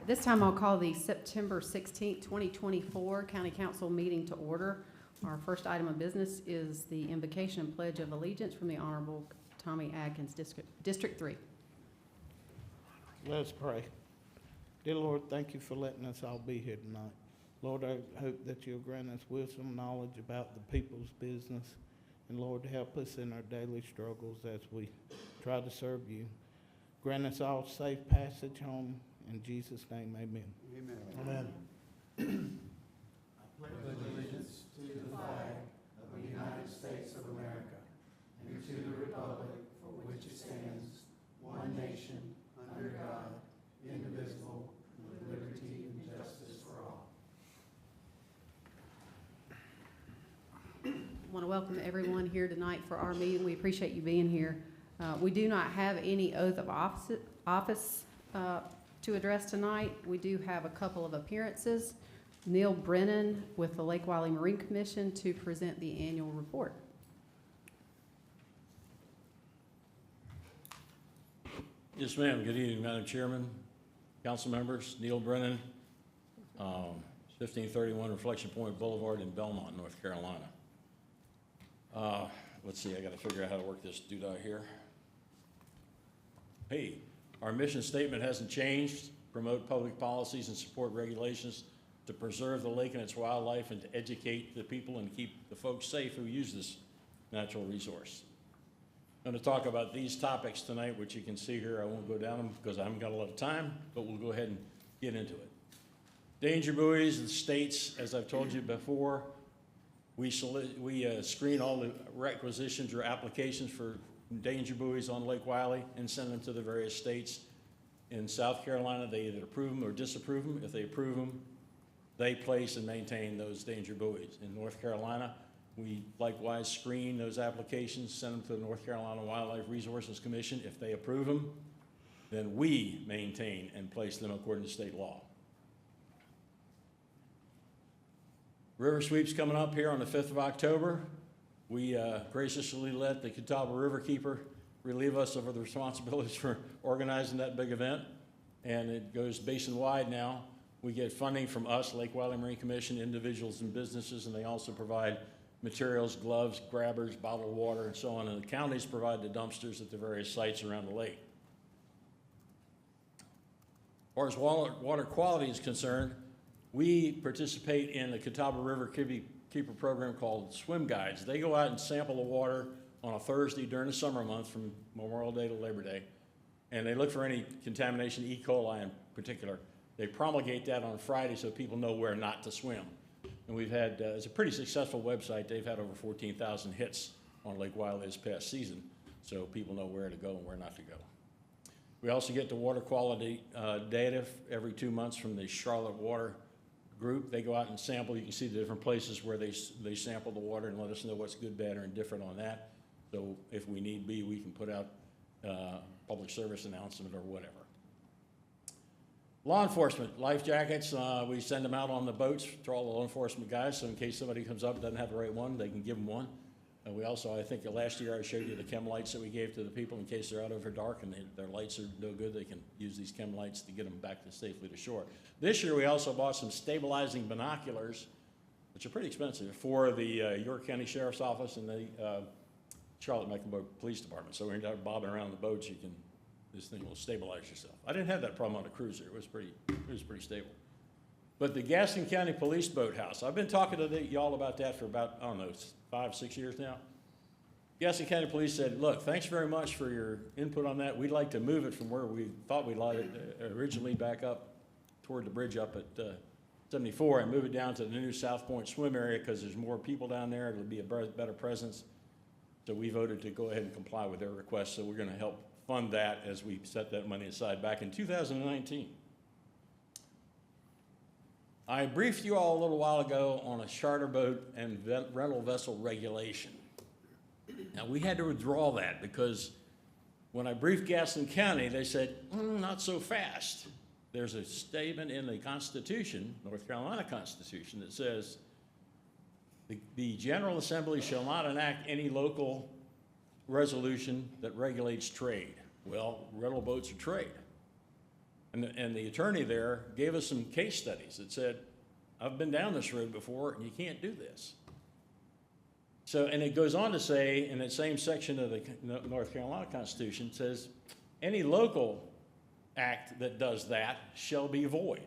This time I'll call the September 16th, 2024 County Council meeting to order. Our first item of business is the invocation and pledge of allegiance from the Honorable Tommy Adkins, District 3. Let us pray. Dear Lord, thank you for letting us all be here tonight. Lord, I hope that you'll grant us wisdom, knowledge about the people's business, and Lord, help us in our daily struggles as we try to serve you. Grant us all safe passage home. In Jesus' name, amen. Amen. Amen. I pledge allegiance to the flag of the United States of America and to the republic for which it stands, one nation, under God, indivisible, with liberty and justice for all. I want to welcome everyone here tonight for our meeting. We appreciate you being here. We do not have any oath of office to address tonight. We do have a couple of appearances. Neil Brennan with the Lake Wylie Marine Commission to present the annual report. Yes, ma'am. Good evening, Madam Chairman, council members. Neil Brennan, 1531 Reflection Point Boulevard in Belmont, North Carolina. Let's see, I got to figure out how to work this doodah here. Hey, our mission statement hasn't changed. Promote public policies and support regulations to preserve the lake and its wildlife and to educate the people and keep the folks safe who use this natural resource. I'm going to talk about these topics tonight, which you can see here. I won't go down them because I haven't got a lot of time, but we'll go ahead and get into it. Danger buoys, the states, as I've told you before, we screen all the requisitions or applications for danger buoys on Lake Wylie and send them to the various states. In South Carolina, they either approve them or disapprove them. If they approve them, they place and maintain those danger buoys. In North Carolina, we likewise screen those applications, send them to the North Carolina Wildlife Resources Commission. If they approve them, then we maintain and place them according to state law. River sweep's coming up here on the 5th of October. We graciously let the Catawba Riverkeeper relieve us of the responsibilities for organizing that big event. And it goes basin-wide now. We get funding from us, Lake Wylie Marine Commission, individuals and businesses, and they also provide materials, gloves, grabbers, bottled water, and so on. And the counties provide the dumpsters at the various sites around the lake. As far as water quality is concerned, we participate in the Catawba River Keeper program called Swim Guides. They go out and sample the water on a Thursday during the summer months from Memorial Day to Labor Day, and they look for any contamination, E. coli in particular. They promulgate that on Friday so people know where not to swim. And we've had, it's a pretty successful website. They've had over 14,000 hits on Lake Wylie this past season, so people know where to go and where not to go. We also get the water quality data every 2 months from the Charlotte Water Group. They go out and sample. You can see the different places where they sample the water and let us know what's good, bad, or indifferent on that. So if we need be, we can put out public service announcement or whatever. Law enforcement, life jackets, we send them out on the boats to all the law enforcement guys, so in case somebody comes up and doesn't have the right one, they can give them one. We also, I think last year I showed you the chem lights that we gave to the people in case they're out over dark and their lights are no good, they can use these chem lights to get them back safely to shore. This year we also bought some stabilizing binoculars, which are pretty expensive, for the York County Sheriff's Office and the Charlotte-Mecklenburg Police Department. So when you're bobbing around the boats, this thing will stabilize yourself. I didn't have that problem on a cruiser. It was pretty stable. But the Gaston County Police Boathouse, I've been talking to y'all about that for about, I don't know, 5, 6 years now. Gaston County Police said, look, thanks very much for your input on that. We'd like to move it from where we thought we'd like it originally back up toward the bridge up at 74 and move it down to the new South Point swim area because there's more people down there. It'll be a better presence. So we voted to go ahead and comply with their request. So we're going to help fund that as we set that money aside back in 2019. I briefed you all a little while ago on a charter boat and rental vessel regulation. Now, we had to withdraw that because when I briefed Gaston County, they said, not so fast. There's a statement in the Constitution, North Carolina Constitution, that says the General Assembly shall not enact any local resolution that regulates trade. Well, rental boats are trade. And the attorney there gave us some case studies that said, I've been down this road before, and you can't do this. So, and it goes on to say, in that same section of the North Carolina Constitution, says, any local act that does that shall be void.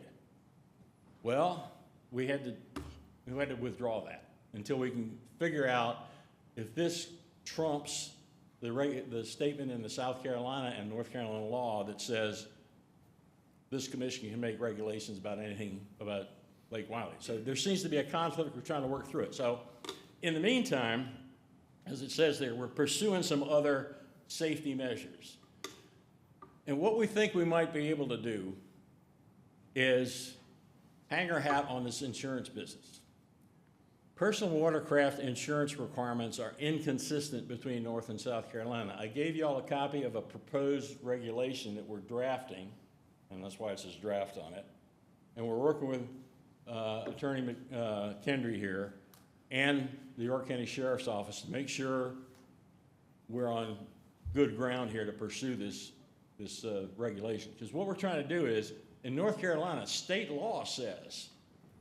Well, we had to withdraw that until we can figure out if this trumps the statement in the South Carolina and North Carolina law that says this commission can make regulations about anything about Lake Wiley. So there seems to be a conflict. We're trying to work through it. So in the meantime, as it says there, we're pursuing some other safety measures. And what we think we might be able to do is hang our hat on this insurance business. Personal watercraft insurance requirements are inconsistent between North and South Carolina. I gave you all a copy of a proposed regulation that we're drafting, and that's why it says draft on it. And we're working with Attorney Kendry here and the York County Sheriff's Office to make sure we're on good ground here to pursue this regulation. Because what we're trying to do is, in North Carolina, state law says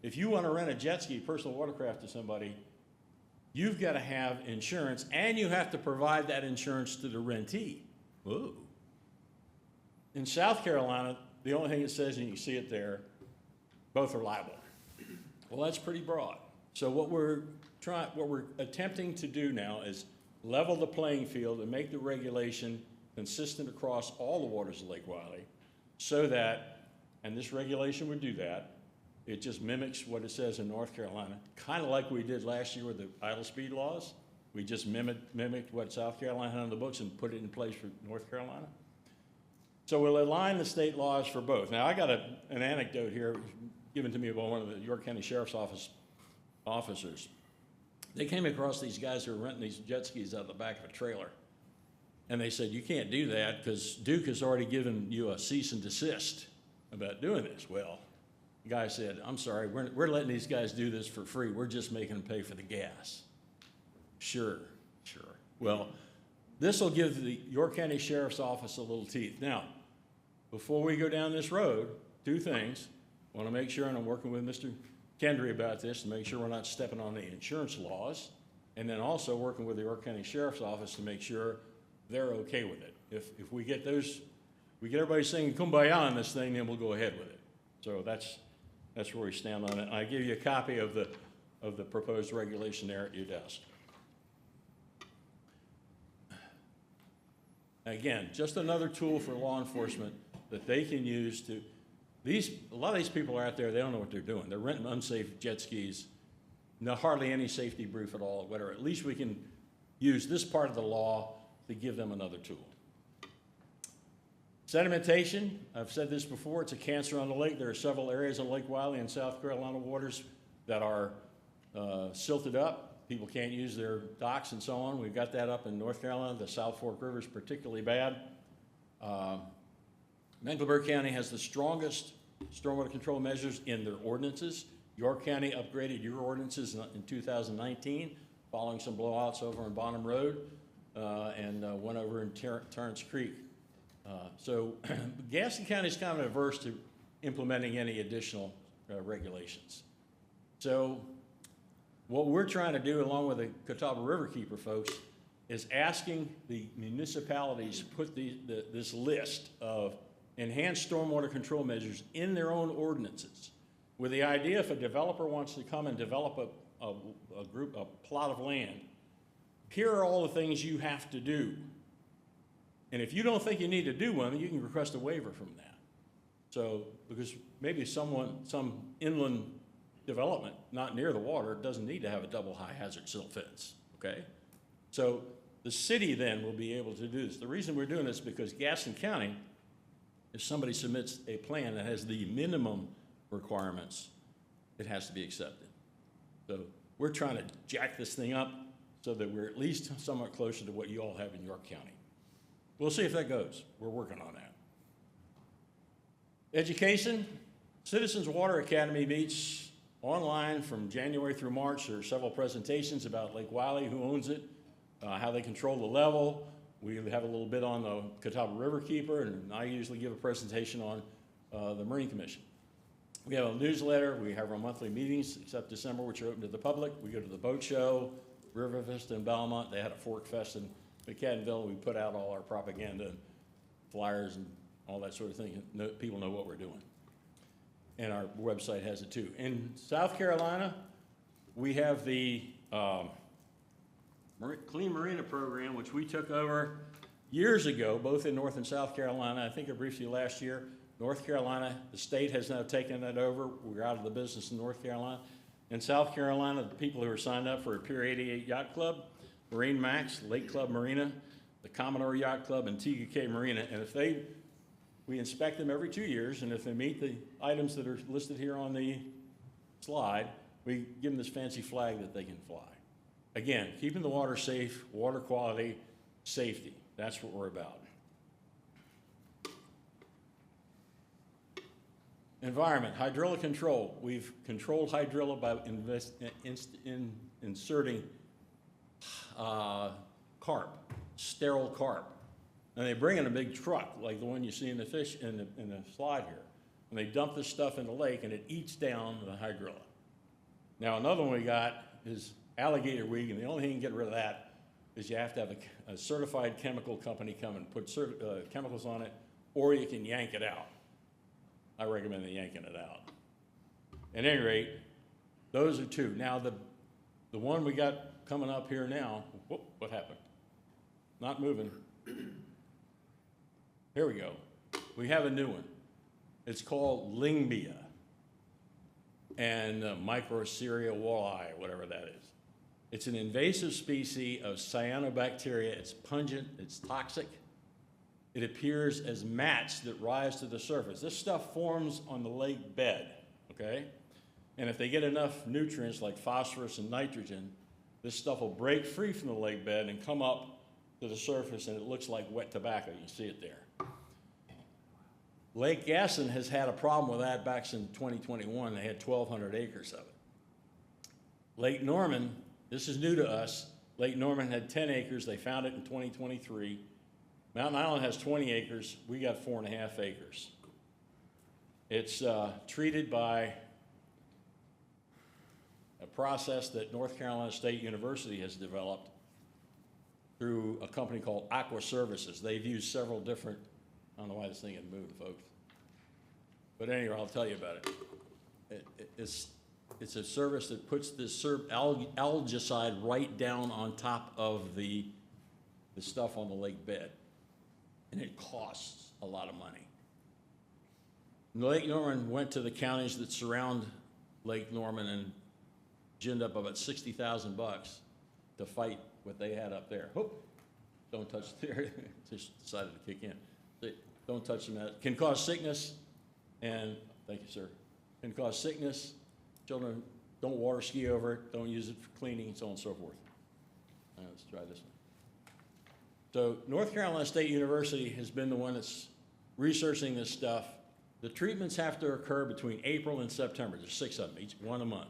if you want to rent a jet ski, personal watercraft to somebody, you've got to have insurance, and you have to provide that insurance to the rentee. Whoa. In South Carolina, the only thing it says, and you can see it there, both are liable. Well, that's pretty broad. So what we're attempting to do now is level the playing field and make the regulation consistent across all the waters of Lake Wiley, so that, and this regulation would do that, it just mimics what it says in North Carolina, kind of like we did last year with the idle speed laws. We just mimicked what South Carolina had on the books and put it in place for North Carolina. So we'll align the state laws for both. Now, I got an anecdote here given to me by one of the York County Sheriff's Office officers. They came across these guys who were renting these jet skis out of the back of a trailer. And they said, you can't do that because Duke has already given you a cease and desist about doing this. Well, the guy said, I'm sorry, we're letting these guys do this for free. We're just making them pay for the gas. Sure. Well, this will give the York County Sheriff's Office a little teeth. Now, before we go down this road, two things. I want to make sure, and I'm working with Mr. Kendry about this, to make sure we're not stepping on the insurance laws, and then also working with the York County Sheriff's Office to make sure they're okay with it. If we get everybody singing Kumbaya on this thing, then we'll go ahead with it. So that's where we stand on it. I give you a copy of the proposed regulation there at your desk. Again, just another tool for law enforcement that they can use to, a lot of these people are out there, they don't know what they're doing. They're renting unsafe jet skis, hardly any safety brief at all, whatever. At least we can use this part of the law to give them another tool. Sedimentation, I've said this before, it's a cancer on the lake. There are several areas of Lake Wiley and South Carolina waters that are silted up. People can't use their docks and so on. We've got that up in North Carolina. The South Fork River is particularly bad. Mecklenburg County has the strongest stormwater control measures in their ordinances. York County upgraded your ordinances in 2019, following some blowouts over on Bonham Road and one over in Torrance Creek. So Gaston County is kind of averse to implementing any additional regulations. So what we're trying to do, along with the Catawba Riverkeeper folks, is asking the municipalities to put this list of enhanced stormwater control measures in their own ordinances, with the idea if a developer wants to come and develop a plot of land, here are all the things you have to do. And if you don't think you need to do one, you can request a waiver from that. So, because maybe some inland development not near the water doesn't need to have a double high hazard silt fence, okay? So the city then will be able to do this. The reason we're doing this is because Gaston County, if somebody submits a plan that has the minimum requirements, it has to be accepted. So we're trying to jack this thing up so that we're at least somewhat closer to what you all have in York County. We'll see if that goes. We're working on that. Education, Citizens Water Academy meets online from January through March. There are several presentations about Lake Wiley, who owns it, how they control the level. We have a little bit on the Catawba Riverkeeper, and I usually give a presentation on the Marine Commission. We have a newsletter, we have our monthly meetings, except December, which are open to the public. We go to the boat show, River Vista in Belmont, they had a Fork Fest in McCaddenville. We put out all our propaganda and flyers and all that sort of thing. People know what we're doing. And our website has it too. In South Carolina, we have the Clean Marina program, which we took over years ago, both in North and South Carolina. I think I briefed you last year. North Carolina, the state has now taken that over. We're out of the business in North Carolina. In South Carolina, the people who are signed up for Pier 88 Yacht Club, Marine Max, Lake Club Marina, the Commodore Yacht Club, and TUK Marina. And if we inspect them every 2 years, and if they meet the items that are listed here on the slide, we give them this fancy flag that they can fly. Again, keeping the water safe, water quality, safety. That's what we're about. Environment, hydrilla control. We've controlled hydrilla by inserting carp, sterile carp. And they bring in a big truck, like the one you see in the fish in the slide here. And they dump this stuff in the lake and it eats down the hydrilla. Now another one we got is alligator weed, and the only thing you can get rid of that is you have to have a certified chemical company come and put chemicals on it, or you can yank it out. I recommend yanking it out. At any rate, those are two. Now the one we got coming up here now, whoop, what happened? Not moving. Here we go. We have a new one. It's called Lingbia and Microceria walleye, whatever that is. It's an invasive species of cyanobacteria. It's pungent, it's toxic. It appears as mats that rise to the surface. This stuff forms on the lake bed, okay? And if they get enough nutrients like phosphorus and nitrogen, this stuff will break free from the lake bed and come up to the surface, and it looks like wet tobacco. You can see it there. Lake Gaston has had a problem with that back in 2021. They had 1,200 acres of it. Lake Norman, this is new to us. Lake Norman had 10 acres. They found it in 2023. Mountain Island has 20 acres. We got 4.5 acres. It's treated by a process that North Carolina State University has developed through a company called Aqua Services. They've used several different, I don't know why this thing had moved, folks. But anyway, I'll tell you about it. It's a service that puts this algicide right down on top of the stuff on the lake bed. And it costs a lot of money. Lake Norman went to the counties that surround Lake Norman and ginned up about $60,000 to fight what they had up there. Oh, don't touch there. Just decided to kick in. Don't touch them. That can cause sickness, and thank you, sir. Can cause sickness. Children don't water ski over it. Don't use it for cleaning, so on and so forth. Let's try this one. So North Carolina State University has been the one that's researching this stuff. The treatments have to occur between April and September. There's 6 of them, each one a month.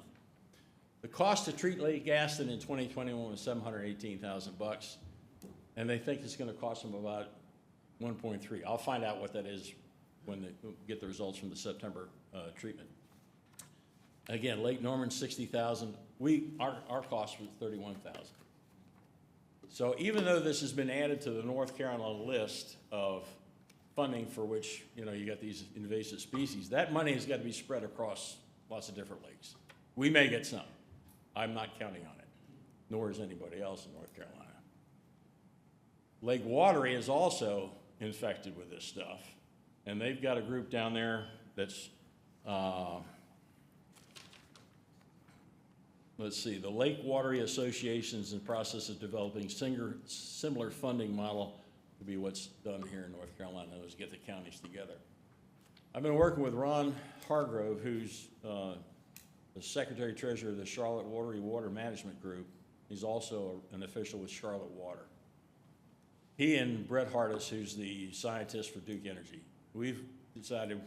The cost to treat Lake Gaston in 2021 was $718,000, and they think it's going to cost them about 1.3. I'll find out what that is when they get the results from the September treatment. Again, Lake Norman, $60,000. Our cost was $31,000. So even though this has been added to the North Carolina list of funding for which, you got these invasive species, that money has got to be spread across lots of different lakes. We may get some. I'm not counting on it, nor is anybody else in North Carolina. Lake Wateree is also infected with this stuff, and they've got a group down there that's, let's see, the Lake Wateree Association is in the process of developing similar funding model to be what's done here in North Carolina, is get the counties together. I've been working with Ron Hargrove, who's the Secretary Treasurer of the Charlotte Wateree Water Management Group. He's also an official with Charlotte Water. He and Brett Hardis, who's the scientist for Duke Energy, we've decided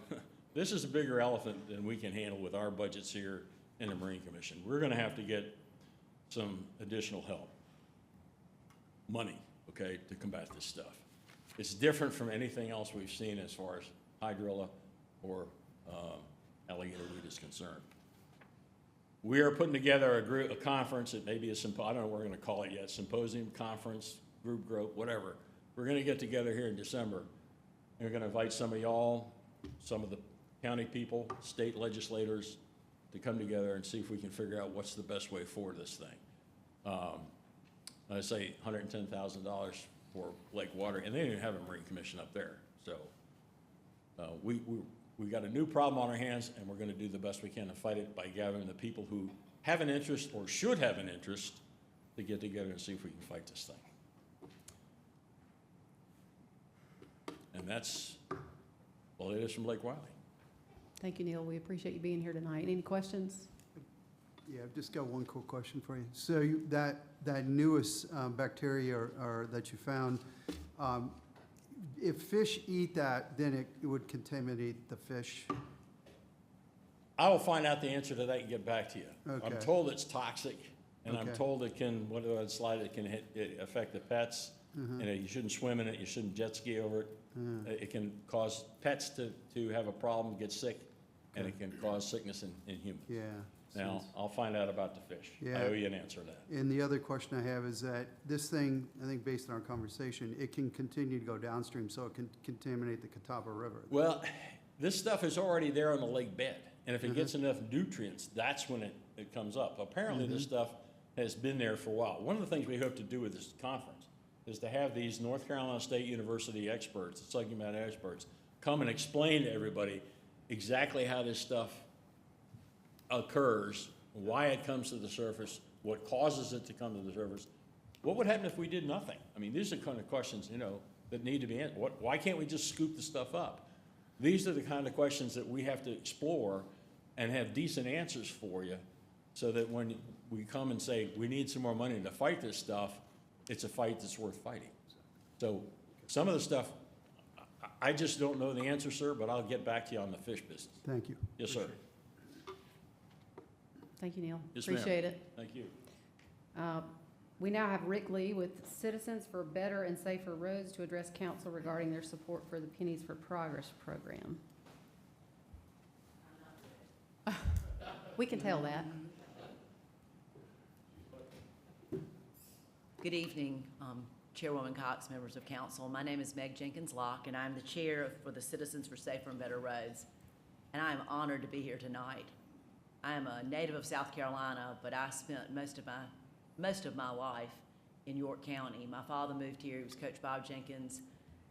this is a bigger elephant than we can handle with our budgets here in the Marine Commission. We're going to have to get some additional help, money, okay, to combat this stuff. It's different from anything else we've seen as far as hydrilla or alligator weed is concerned. We are putting together a conference. It may be a I don't know what we're going to call it yet, symposium, conference, group, whatever. We're going to get together here in December, and we're going to invite some of y'all, some of the county people, state legislators, to come together and see if we can figure out what's the best way forward this thing. I say $110,000 for Lake Water, and they didn't even have a Marine Commission up there. So we got a new problem on our hands, and we're going to do the best we can to fight it by gathering the people who have an interest or should have an interest to get together and see if we can fight this thing. And that's all it is from Lake Wiley. Thank you, Neil. We appreciate you being here tonight. Any questions? Yeah, I've just got one quick question for you. So that newest bacteria or that you found, if fish eat that, then it would contaminate the fish? I will find out the answer to that and get back to you. I'm Okay. told it's toxic, and I'm Okay. told it can, what do I slide, it can affect the pets. Mhm. You should swim in it, you shouldn't jet ski over it. It can cause pets to have a problem, get sick, and it can cause sickness in humans. Yeah. Now, I'll find out about the fish. I Yeah. owe you an answer to that. And the other question I have is that this thing, I think based on our conversation, it can continue to go downstream, so it can contaminate the Catawba River. Well, this stuff is already there on the lake bed, and if it gets enough nutrients, that's when it comes up. Apparently, this stuff has been there for a while. One of the things we hope to do with this conference is to have these North Carolina State University experts, the subject matter experts, come and explain to everybody exactly how this stuff occurs, why it comes to the surface, what causes it to come to the surface. What would happen if we did nothing? I mean, these are the kind of questions, that need to be answered. Why can't we just scoop the stuff up? These are the kind of questions that we have to explore and have decent answers for you, so that when we come and say, we need some more money to fight this stuff, it's a fight that's worth fighting. So some of the stuff, I just don't know the answer, sir, but I'll get back to you on the fish business. Thank you. Yes, sir. Thank you, Neil. Yes, ma'am. Appreciate it. Thank you. We now have Rick Lee with Citizens for Better and Safer Roads to address council regarding their support for the Pennies for Progress program. We can tell that. Good evening, Chairwoman Cox, members of council. My name is Meg Jenkins Locke, and I'm the chair for the Citizens for Safer and Better Roads. And I am honored to be here tonight. I am a native of South Carolina, but I spent most of my life in York County. My father moved here. He was Coach Bob Jenkins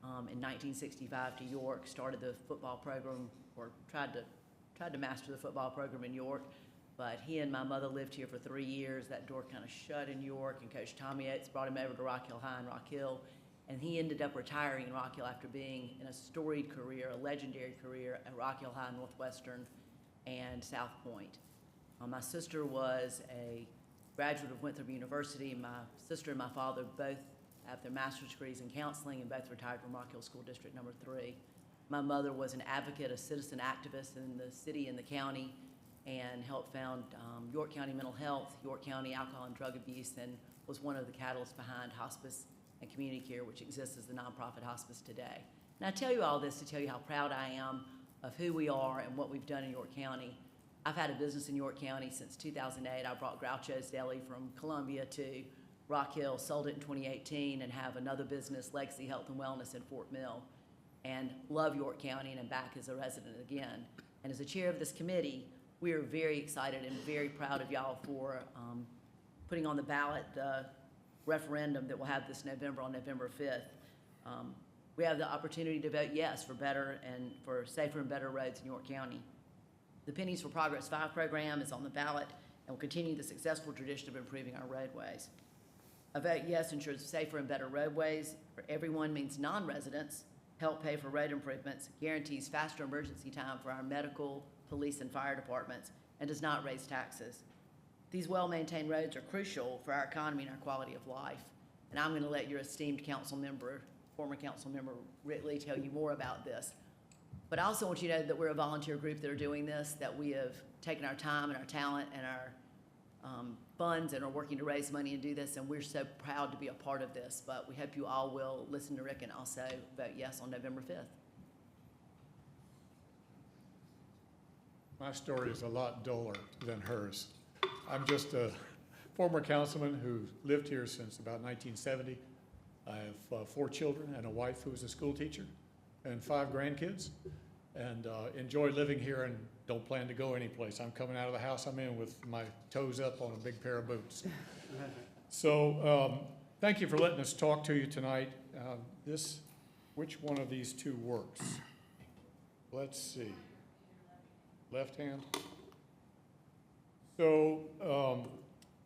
in 1965 to York. Started the football program, or tried to master the football program in York. But he and my mother lived here for 3 years. That door kind of shut in York, and Coach Tommy Yates brought him over to Rock Hill High in Rock Hill. And he ended up retiring in Rock Hill after being in a storied career, a legendary career at Rock Hill High, Northwestern, and South Point. My sister was a graduate of Winthrop University. My sister and my father both have their master's degrees in counseling and both retired from Rock Hill School District number 3. My mother was an advocate, a citizen activist in the city and the county, and helped found York County Mental Health, York County Alcohol and Drug Abuse, and was one of the catalysts behind hospice and community care, which exists as the nonprofit hospice today. And I tell you all this to tell you how proud I am of who we are and what we've done in York County. I've had a business in York County since 2008. I brought Groucho's Deli from Columbia to Rock Hill, sold it in 2018, and have another business, Legacy Health and Wellness, in Fort Mill, and love York County and am back as a resident again. And as a chair of this committee, we are very excited and very proud of y'all for putting on the ballot the referendum that we'll have this November, on November 5th. We have the opportunity to vote yes for better and for safer and better roads in York County. The Pennies for Progress 5 program is on the ballot and will continue the successful tradition of improving our roadways. A vote yes ensures safer and better roadways for everyone, means non-residents help pay for road improvements, guarantees faster emergency time for our medical, police, and fire departments, and does not raise taxes. These well-maintained roads are crucial for our economy and our quality of life. And I'm going to let your esteemed council member, former council member Rick Lee, tell you more about this. But I also want you to know that we're a volunteer group that are doing this, that we have taken our time and our talent and our funds and are working to raise money and do this, and we're so proud to be a part of this. But we hope you all will listen to Rick and also vote yes on November 5th. My story is a lot duller than hers. I'm just a former councilman who lived here since about 1970. I have 4 children and a wife who is a school teacher and 5 grandkids, and enjoy living here and don't plan to go anyplace. I'm coming out of the house I'm in with my toes up on a big pair of boots. So thank you for letting us talk to you tonight. Which one of these two works? Let's see. Left hand? So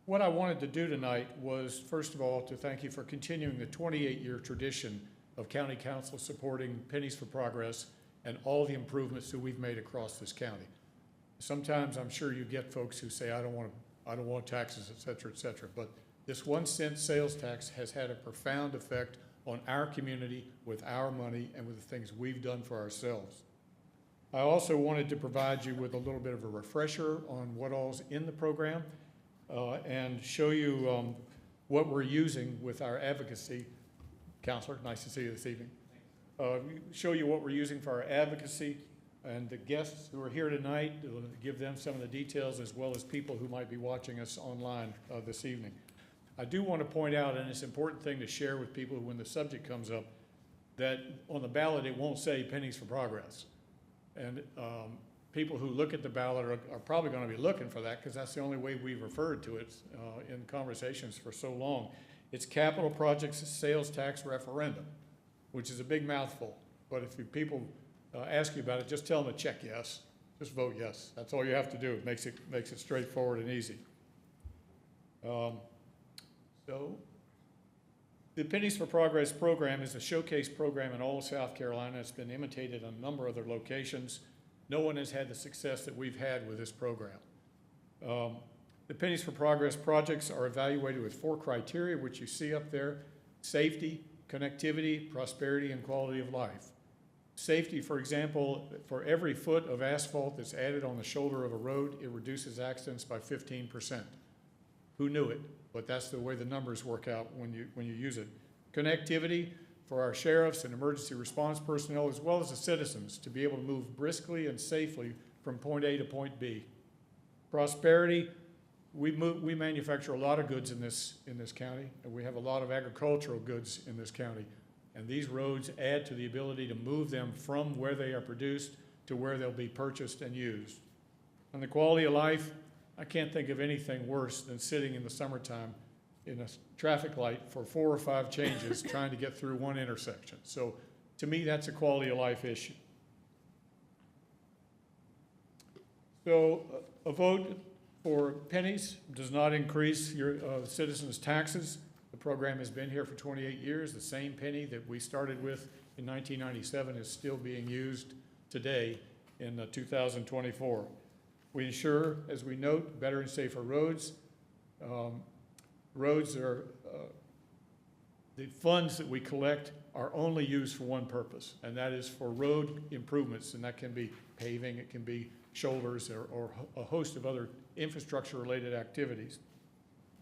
what I wanted to do tonight was, first of all, to thank you for continuing the 28-year tradition of County Council supporting Pennies for Progress and all the improvements that we've made across this county. Sometimes I'm sure you get folks who say, I don't want taxes, et cetera, but this 1 cent sales tax has had a profound effect on our community with our money and with the things we've done for ourselves. I also wanted to provide you with a little bit of a refresher on what all's in the program and show you what we're using with our advocacy. Counselor, nice to see you this evening. Show you what we're using for our advocacy, and the guests who are here tonight, give them some of the details, as well as people who might be watching us online this evening. I do want to point out, and it's an important thing to share with people when the subject comes up, that on the ballot it won't say Pennies for Progress. And people who look at the ballot are probably going to be looking for that, because that's the only way we've referred to it in conversations for so long. It's Capital Projects Sales Tax Referendum, which is a big mouthful. But if people ask you about it, just tell them to check yes. Just vote yes. That's all you have to do. It makes it straightforward and easy. So the Pennies for Progress program is a showcase program in all of South Carolina. It's been imitated in a number of other locations. No one has had the success that we've had with this program. The Pennies for Progress projects are evaluated with 4 criteria, which you see up there: safety, connectivity, prosperity, and quality of life. Safety, for example, for every foot of asphalt that's added on the shoulder of a road, it reduces accidents by 15%. Who knew it? But that's the way the numbers work out when you use it. Connectivity for our sheriffs and emergency response personnel, as well as the citizens, to be able to move briskly and safely from point A to point B. Prosperity, we manufacture a lot of goods in this county, and we have a lot of agricultural goods in this county. And these roads add to the ability to move them from where they are produced to where they'll be purchased and used. And the quality of life, I can't think of anything worse than sitting in the summertime in a traffic light for 4 or 5 changes trying to get through one intersection. So to me, that's a quality of life issue. So a vote for pennies does not increase your citizens' taxes. The program has been here for 28 years. The same penny that we started with in 1997 is still being used today in 2024. We ensure, as we note, better and safer roads. Roads are, the funds that we collect are only used for one purpose, and that is for road improvements, and that can be paving, it can be shoulders, or a host of other infrastructure-related activities.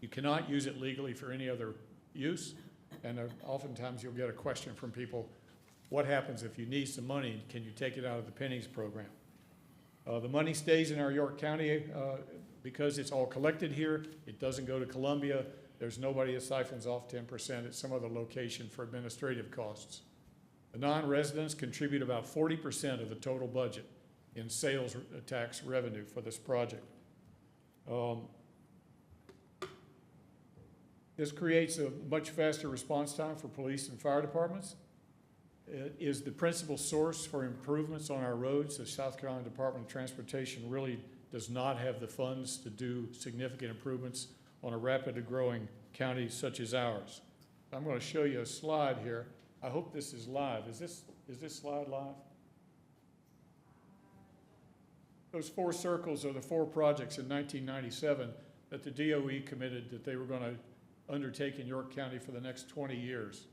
You cannot use it legally for any other use, and oftentimes you'll get a question from people, what happens if you need some money? Can you take it out of the pennies program? The money stays in our York County because it's all collected here. It doesn't go to Columbia. There's nobody that siphons off 10% at some other location for administrative costs. The non-residents contribute about 40% of the total budget in sales tax revenue for this project. This creates a much faster response time for police and fire departments. It is the principal source for improvements on our roads. The South Carolina Department of Transportation really does not have the funds to do significant improvements on a rapidly growing county such as ours. I'm going to show you a slide here. I hope this is live. Is this slide live? Those 4 circles are the 4 projects in 1997 that the DOE committed that they were going to undertake in York County for the next 20 years.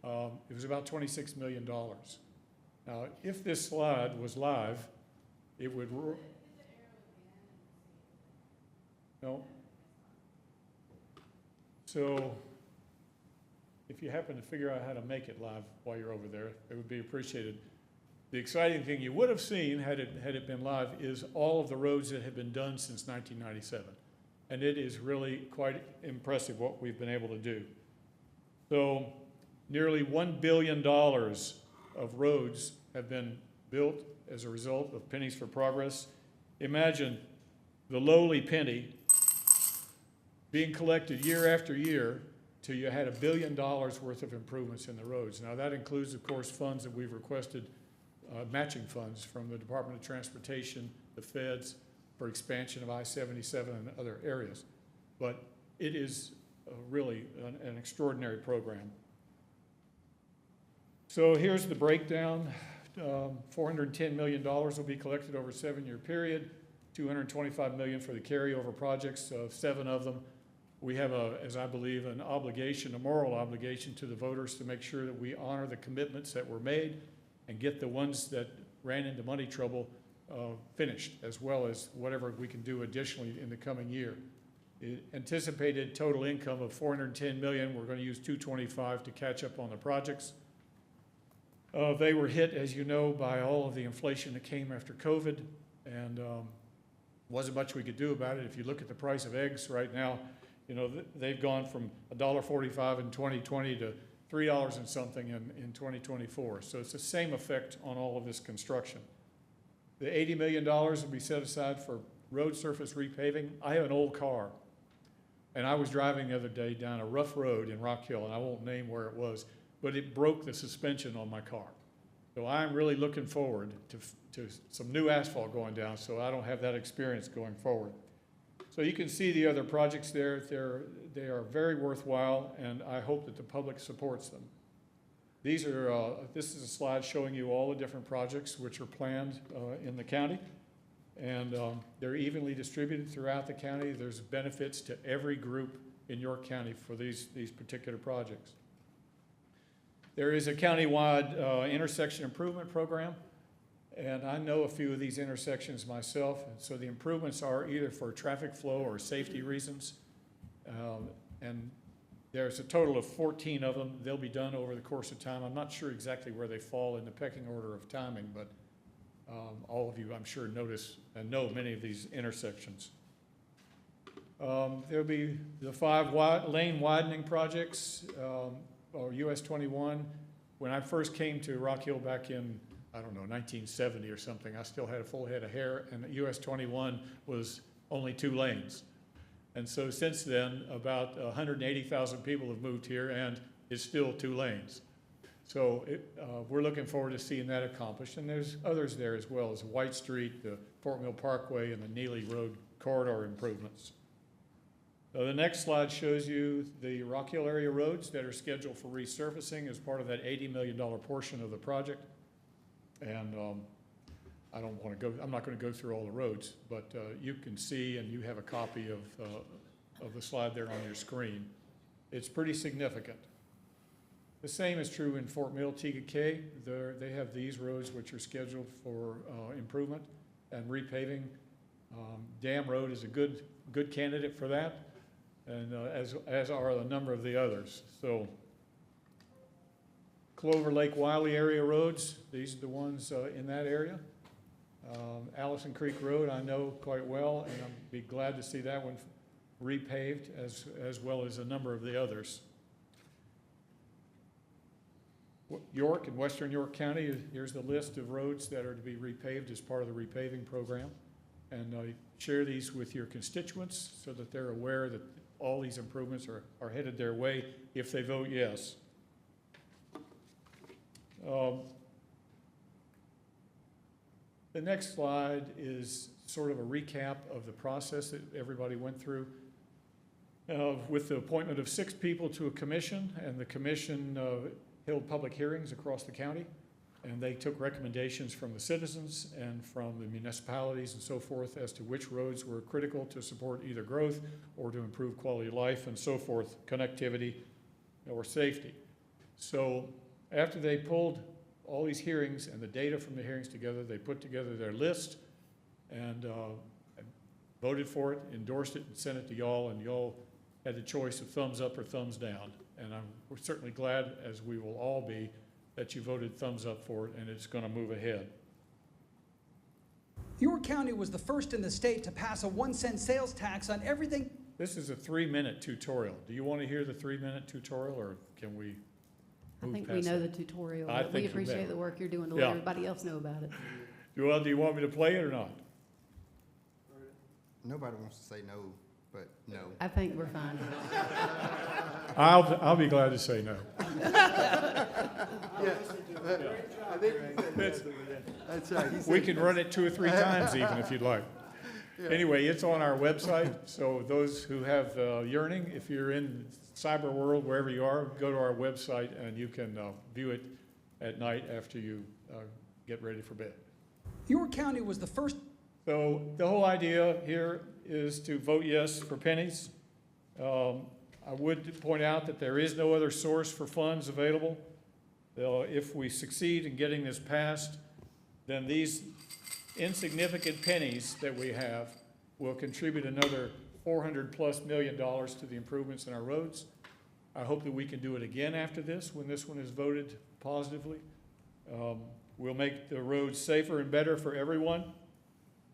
It was about $26 million. Now, if this slide was live, it would... No? So, if you happen to figure out how to make it live while you're over there, it would be appreciated. The exciting thing you would have seen had it been live is all of the roads that have been done since 1997. And it is really quite impressive what we've been able to do. So nearly $1 billion of roads have been built as a result of Pennies for Progress. Imagine the lowly penny being collected year after year till you had $1 billion worth of improvements in the roads. Now that includes, of course, funds that we've requested, matching funds from the Department of Transportation, the feds, for expansion of I-77 and other areas. But it is really an extraordinary program. So here's the breakdown. $410 million will be collected over a 7-year period, $225 million for the carryover projects, 7 of them. We have, as I believe, an obligation, a moral obligation to the voters to make sure that we honor the commitments that were made and get the ones that ran into money trouble finished, as well as whatever we can do additionally in the coming year. Anticipated total income of $410 million. We're going to use $225 to catch up on the projects. They were hit, as you know, by all of the inflation that came after COVID, and wasn't much we could do about it. If you look at the price of eggs right now, you know, they've gone from $1.45 in 2020 to $3 and something in 2024. So it's the same effect on all of this construction. The $80 million will be set aside for road surface repaving. I have an old car, and I was driving the other day down a rough road in Rock Hill, and I won't name where it was, but it broke the suspension on my car. So I'm really looking forward to some new asphalt going down, so I don't have that experience going forward. So you can see the other projects there. They are very worthwhile, and I hope that the public supports them. These are, this is a slide showing you all the different projects which are planned in the county, and they're evenly distributed throughout the county. There's benefits to every group in York County for these particular projects. There is a countywide intersection improvement program, and I know a few of these intersections myself, and so the improvements are either for traffic flow or safety reasons, and there's a total of 14 of them. They'll be done over the course of time. I'm not sure exactly where they fall in the pecking order of timing, but all of you, I'm sure, notice and know many of these intersections. There'll be the 5 lane widening projects, or US 21. When I first came to Rock Hill back in, I don't know, 1970 or something, I still had a full head of hair, and US 21 was only 2 lanes. And so since then, about 180,000 people have moved here, and it's still 2 lanes. So we're looking forward to seeing that accomplished. And there's others there as well, as White Street, the Fort Mill Parkway, and the Neely Road corridor improvements. The next slide shows you the Rock Hill area roads that are scheduled for resurfacing as part of that $80 million portion of the project. And I'm not going to go through all the roads, but you can see, and you have a copy of the slide there on your screen. It's pretty significant. The same is true in Fort Mill, Tegakay. They have these roads which are scheduled for improvement and repaving. Dam Road is a good candidate for that, and as are a number of the others. So Clover Lake Wiley area roads, these are the ones in that area. Allison Creek Road I know quite well, and I'd be glad to see that one repaved as well as a number of the others. York and Western York County, here's the list of roads that are to be repaved as part of the repaving program. And I share these with your constituents so that they're aware that all these improvements are headed their way if they vote yes. The next slide is sort of a recap of the process that everybody went through. With the appointment of 6 people to a commission, and the commission held public hearings across the county, and they took recommendations from the citizens and from the municipalities and so forth as to which roads were critical to support either growth or to improve quality of life and so forth, connectivity or safety. So after they pulled all these hearings and the data from the hearings together, they put together their list and voted for it, endorsed it, and sent it to y'all, and y'all had the choice of thumbs up or thumbs down. And we're certainly glad, as we will all be, that you voted thumbs up for it, and it's going to move ahead. York County was the first in the state to pass a 1-cent sales tax on everything. This is a 3-minute tutorial. Do you want to hear the 3-minute tutorial, or can we I move think we past know that? the tutorial, I but we think so, appreciate better. the work you're doing to Yeah. let everybody else know about it. Well, do you want me to play it or not? Nobody wants to say no, but no. I think we're fine. I'll be glad to say no. I think that's right. He We said- can run it 2 or 3 times even if you'd like. Anyway, it's on our website, so those who have yearning, if you're in cyber world, wherever you are, go to our website and you can view it at night after you get ready for bed. York County was the first. So the whole idea here is to vote yes for pennies. I would point out that there is no other source for funds available. If we succeed in getting this passed, then these insignificant pennies that we have will contribute another $400+ million to the improvements in our roads. I hope that we can do it again after this, when this one is voted positively. We'll make the roads safer and better for everyone.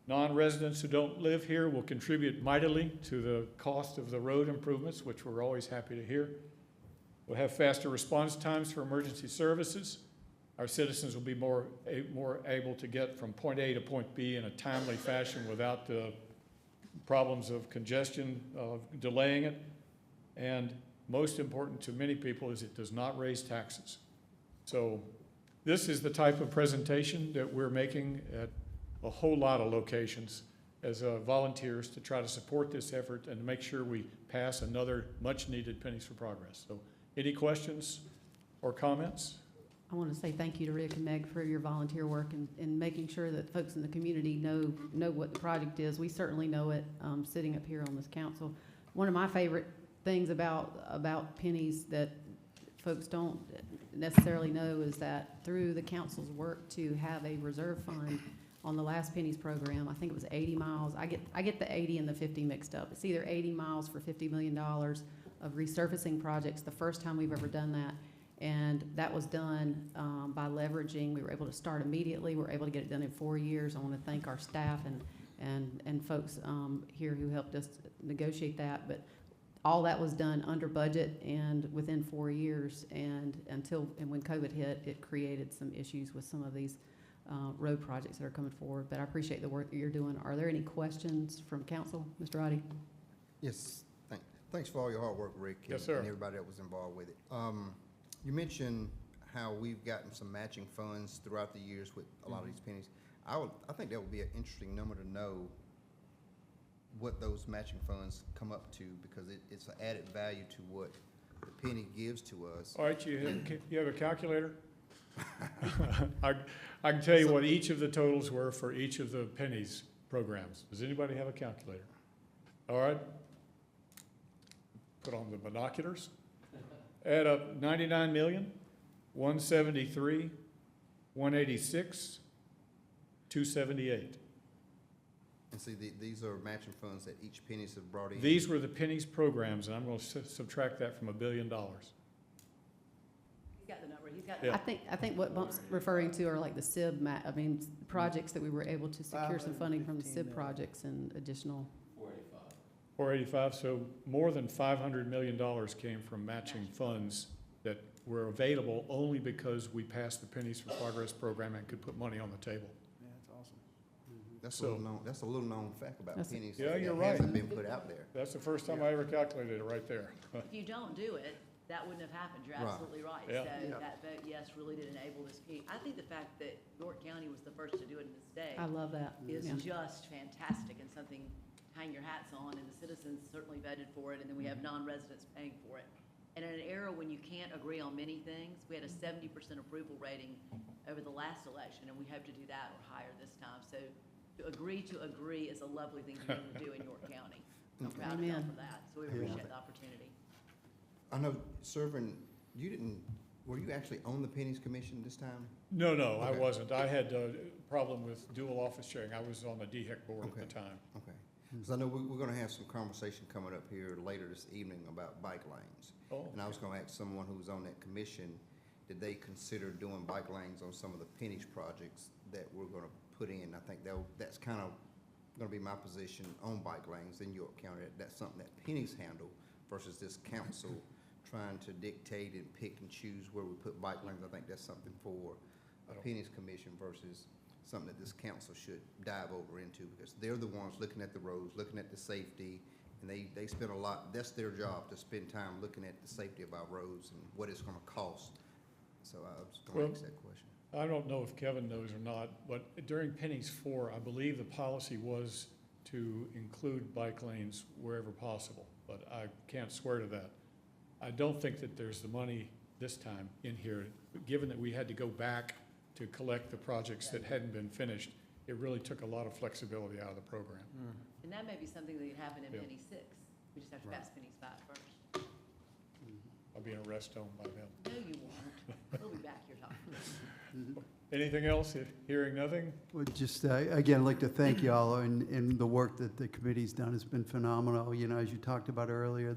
Non-residents who don't live here will contribute mightily to the cost of the road improvements, which we're always happy to hear. We'll have faster response times for emergency services. Our citizens will be more able to get from point A to point B in a timely fashion without the problems of congestion, delaying it. And most important to many people is it does not raise taxes. So this is the type of presentation that we're making at a whole lot of locations as volunteers to try to support this effort and to make sure we pass another much-needed Pennies for Progress. So any questions or comments? I want to say thank you to Rick and Meg for your volunteer work and making sure that folks in the community know what the project is. We certainly know it, sitting up here on this council. One of my favorite things about pennies that folks don't necessarily know is that through the council's work to have a reserve fund on the last pennies program, I think it was 80 miles. I get the 80 and the 50 mixed up. It's either 80 miles for $50 million of resurfacing projects, the first time we've ever done that. And that was done by leveraging. We were able to start immediately. We were able to get it done in 4 years. I want to thank our staff and folks here who helped us negotiate that. But all that was done under budget and within 4 years. And when COVID hit, it created some issues with some of these road projects that are coming forward. But I appreciate the work that you're doing. Are there any questions from council, Mr. Roddy? Yes, thanks for all your hard work, Rick. Yes, sir. And everybody that was involved with it. You mentioned how we've gotten some matching funds throughout the years with a lot of these pennies. I think that would be an interesting number to know what those matching funds come up to, because it's an added value to what the penny gives to us. All right, you have a calculator? I can tell you what each of the totals were for each of the pennies programs. Does anybody have a calculator? All right. Put on the binoculars. Add up 99 million, 173, 186, 278. And see, these are matching funds that each pennies have brought in. These were the pennies programs, and I'm going to subtract that from $1 billion. He's got the number, he's got. Yeah. I think what Bump's referring to are like the SIB, projects that we were able to secure some funding from the SIB projects and additional. 485, so more than $500 million came from matching funds that were available only because we passed the Pennies for Progress program and could put money on the table. Yeah, that's awesome. That's a little known fact about That's- pennies. Yeah, that you're right. hasn't been put out there. That's the first time I ever calculated it right there. If you don't do it, that wouldn't have happened. You're Right. absolutely right. Yeah. So Yeah. that vote yes really did enable this. I think the fact that York County was the first to do it in the state I love that. is Yeah. just fantastic and something to hang your hats on, and the citizens certainly voted for it, and then we have non-residents paying for it. And in an era when you can't agree on many things, we had a 70% approval rating over the last election, and we hope to do that or higher this time. So to agree is a lovely thing to be able to do in York County. I'm proud of y'all Amen. for that, so we appreciate the opportunity. I know, Servant, were you actually on the Pennies Commission this time? No, I Okay. wasn't. I had a problem with dual office sharing. I was on the DHEC board at Okay. the time. Okay. Because I know we're gonna have some conversation coming up here later this evening about bike lanes. Oh, And I was gonna ask someone who was on that commission did they consider doing bike lanes on some of the Penny's projects that we're gonna put in? I think that's kind of gonna be my position on bike lanes in York County. That's something that Penny's handle versus this council trying to dictate and pick and choose where we put bike lanes. I think that's something for a Penny's commission versus something that this council should dive over into, because they're the ones looking at the roads, looking at the safety, and they spend a lot, that's their job, to spend time looking at the safety of our roads and what it's gonna cost. So I was gonna ask that question. I don't know if Kevin knows or not, but during Pennies 4, I believe the policy was to include bike lanes wherever possible, but I can't swear to that. I don't think that there's the money this time in here, given that we had to go back to collect the projects that hadn't been finished. It really took a lot of flexibility out of the program. And that may be something that could happen in Yeah. Penny 6. We just have to Right. pass Penny 5 first. I'll be in a rest home by then. No, you won't. We'll be back here talking. Anything else? Hearing nothing? Would just, again, like to thank y'all, and the work that the committee's done has been phenomenal. You know, as you talked about earlier,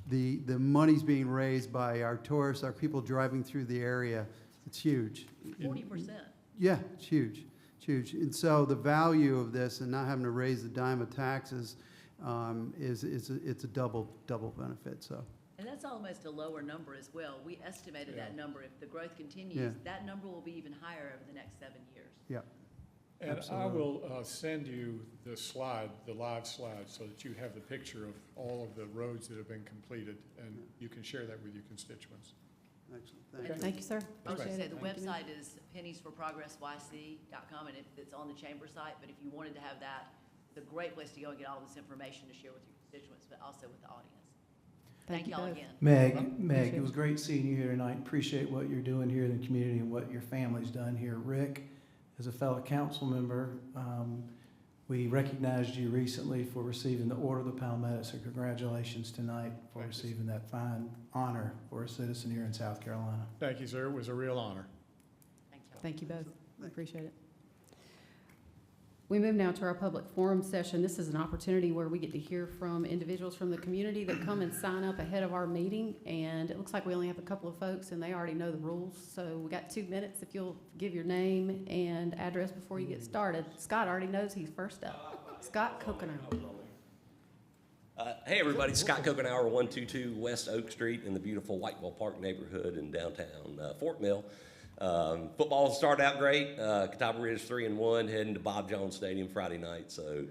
the money's being raised by our tourists, our people driving through the area. It's huge. 40%. Yeah, it's huge, it's huge. And so the value of this and not having to raise the dime of taxes it's a double benefit, so. And that's almost a lower number as well. We estimated that Yeah. number. If the growth Yeah. continues, that number will be even higher over the next 7 years. Yeah. And I Absolutely. will send you the slide, the live slide, so that you have the picture of all of the roads that have been completed, and you can share that with your constituents. Excellent, Okay. thank you. Thank you, sir. I was going to Appreciate say, it. the Thank you. website is penniesforprogressyc.com, and it's on the chamber site, but if you wanted to have that, it's a great place to go and get all this information to share with your constituents, but also with the audience. Thank you y'all both. again. Huh? Meg, it was great seeing you here tonight. Appreciate what you're doing here in the community and what your family's done here. Rick, as a fellow council member, we recognized you recently for receiving the Order of the Palmetto, so congratulations tonight for Thank you. receiving that fine honor for a citizen here in South Carolina. Thank you, sir. It was a real honor. Thanks, y'all. Thank you both. I appreciate it. We move now to our public forum session. This is an opportunity where we get to hear from individuals from the community that come and sign up ahead of our meeting. And it looks like we only have a couple of folks and they already know the rules. So we got 2 minutes if you'll give your name and address before you get started. Scott already knows he's first up. Scott Coconut. Hey everybody, Scott Coconauer, 122 West Oak Street in the beautiful Whiteville Park neighborhood in downtown Fort Mill. Football started out great. Catawba Ridge 3-1, heading to Bob Jones Stadium Friday night. So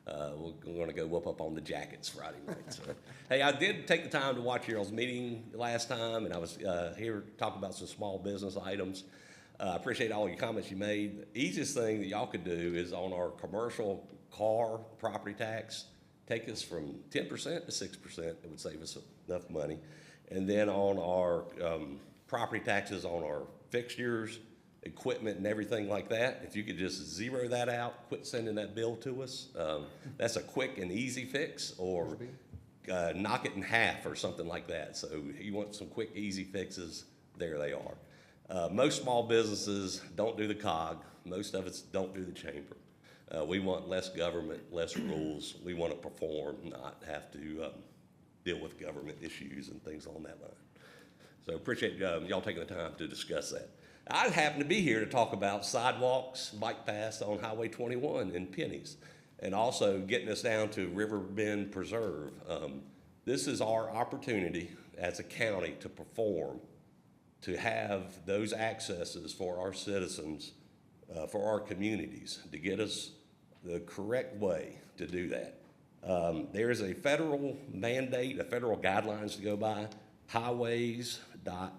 we're going to go whoop up on the Jackets Friday night. So, hey, I did take the time to watch y'all's meeting last time, and I was here to talk about some small business items. I appreciate all your comments you made. The easiest thing that y'all could do is on our commercial car property tax, take us from 10% to 6%. It would save us enough money. And then on our property taxes on our fixtures, equipment, and everything like that, if you could just zero that out, quit sending that bill to us. That's a quick and easy fix, or knock it in half or something like that. So you want some quick, easy fixes, there they are. Most small businesses don't do the COG. Most of us don't do the chamber. We want less government, less rules. We want to perform, not have to deal with government issues and things on that line. So appreciate y'all taking the time to discuss that. I happen to be here to talk about sidewalks, bike paths on Highway 21 in Pennies, and also getting us down to River Bend Preserve. This is our opportunity as a county to perform, to have those accesses for our citizens, for our communities, to get us the correct way to do that. There is a federal mandate, a federal guidelines to go by, highways.dot.gov,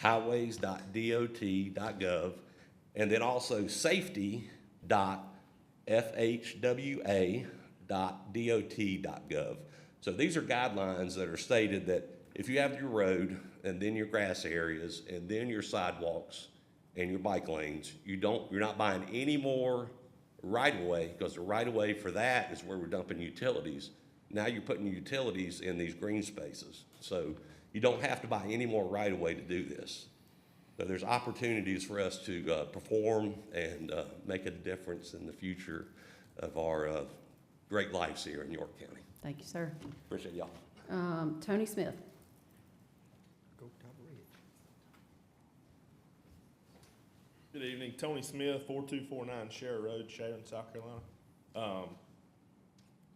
highways.dot.gov, and then also safety.fhwa.dot.gov. So these are guidelines that are stated that if you have your road and then your grass areas and then your sidewalks and your bike lanes, you're not buying any more right-of-way, because the right-of-way for that is where we're dumping utilities. Now you're putting utilities in these green spaces. So you don't have to buy any more right-of-way to do this. So there's opportunities for us to perform and make a difference in the future of our great lives here in York County. Thank you, sir. Appreciate y'all. Tony Smith. Go Catawba Ridge. Good evening, Tony Smith, 4249 Share Road, Sharon, South Carolina.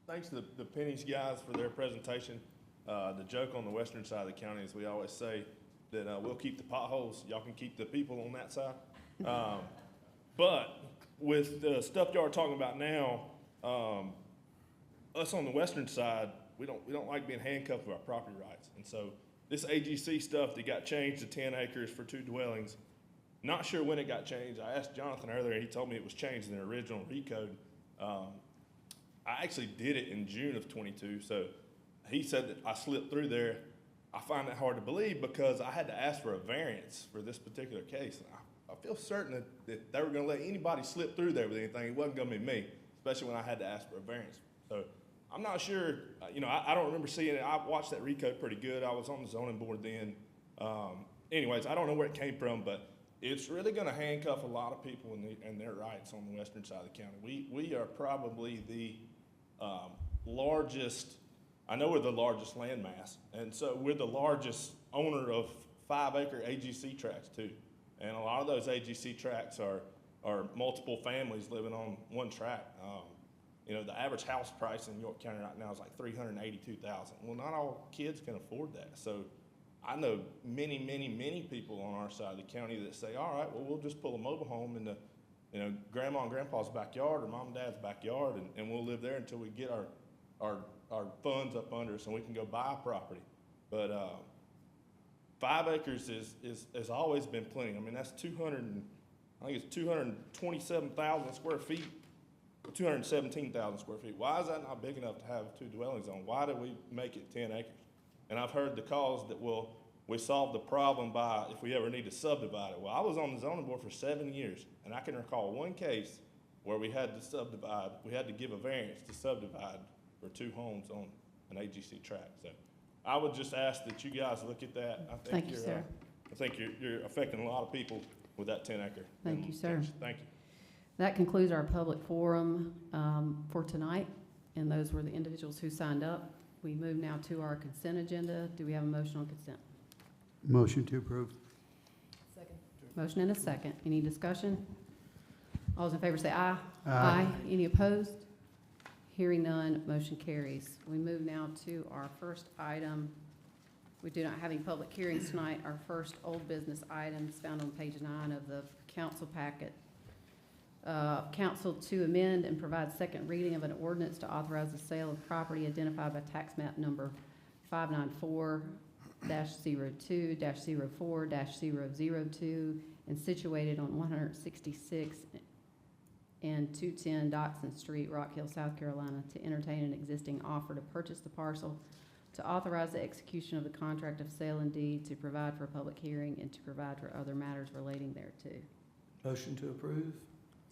Thanks to the Pennies guys for their presentation. The joke on the western side of the county is we always say that we'll keep the potholes, y'all can keep the people on that side. But with the stuff y'all are talking about now, us on the western side, we don't like being handcuffed with our property rights. And so this AGC stuff that got changed to 10 acres for 2 dwellings, not sure when it got changed. I asked Jonathan earlier, and he told me it was changed in the original recode. I actually did it in June of 22, so he said that I slipped through there. I find that hard to believe because I had to ask for a variance for this particular case. I feel certain that they were gonna let anybody slip through there with anything. It wasn't gonna be me, especially when I had to ask for a variance. So I'm not sure, I don't remember seeing it. I watched that recode pretty good. I was on the zoning board then. Anyways, I don't know where it came from, but it's really gonna handcuff a lot of people and their rights on the western side of the county. We are probably the largest, I know we're the largest landmass, and so we're the largest owner of 5-acre AGC tracts too. And a lot of those AGC tracts are multiple families living on one tract. The average house price in York County right now is like $382,000. Well, not all kids can afford that. So I know many, many, many people on our side of the county that say, all right, well, we'll just pull a mobile home in the grandma and grandpa's backyard or mom and dad's backyard, and we'll live there until we get our funds up under us and we can go buy a property. But 5 acres has always been plenty. I mean, that's 227,000 square feet, or 217,000 square feet. Why is that not big enough to have 2 dwellings on? Why did we make it 10 acres? And I've heard the cause that, well, we solved the problem by if we ever need to subdivide it. Well, I was on the zoning board for 7 years, and I can recall one case where we had to subdivide, we had to give a variance to subdivide for 2 homes on an AGC tract. So I would just ask that you guys look at that. Thank you, sir. I think you're affecting a lot of people with that 10 acre. Thank you, sir. Thank you. That concludes our public forum for tonight, and those were the individuals who signed up. We move now to our consent agenda. Do we have a motion on consent? Motion to approve. Second. Motion and a second. Any discussion? All those in favor say aye. Aye. Any opposed? Hearing none, motion carries. We move now to our first item. We do not have any public hearings tonight. Our first old business item is found on page 9 of the council packet. Council to amend and provide second reading of an ordinance to authorize the sale of property identified by tax map number 594-02-04-002 and situated on 166 and 210 Doxon Street, Rock Hill, South Carolina, to entertain an existing offer to purchase the parcel, to authorize the execution of the contract of sale and deed, to provide for a public hearing, and to provide for other matters relating thereto. Motion to approve?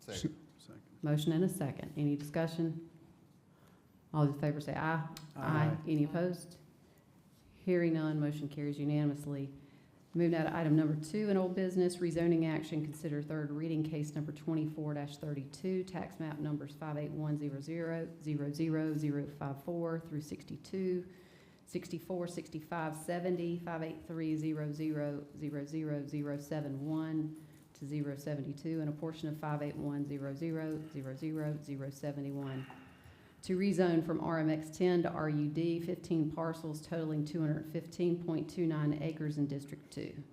Second. Motion and a second. Any discussion? All those in favor say aye. Aye. Any opposed? Hearing none, motion carries unanimously. Move now to item number 2 in old business, rezoning action, consider third reading, case number 24-32, tax map numbers 58100, 00054 through 62, 64, 65, 70, 58300, 00071 to 072, and a portion of 58100, 00071. To rezone from RMX 10 to RUD, 15 parcels totaling 215.29 acres in District 2.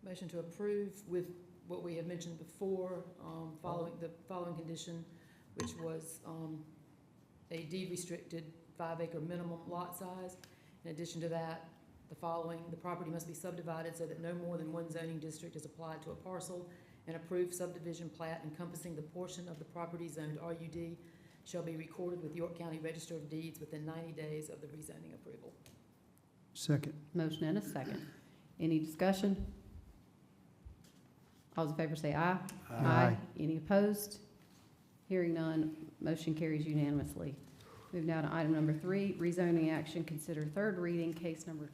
Motion to approve with what we had mentioned before, following the following condition, which was a deed-restricted 5-acre minimum lot size. In addition to that, the property must be subdivided so that no more than one zoning district is applied to a parcel. An approved subdivision plat encompassing the portion of the property zoned RUD shall be recorded with York County Register of Deeds within 90 days of the rezoning approval. Second. Motion and a second. Any discussion? All those in favor say aye. Aye. Any opposed? Hearing none, motion carries unanimously. Move now to item number 3, rezoning action, consider third reading, case number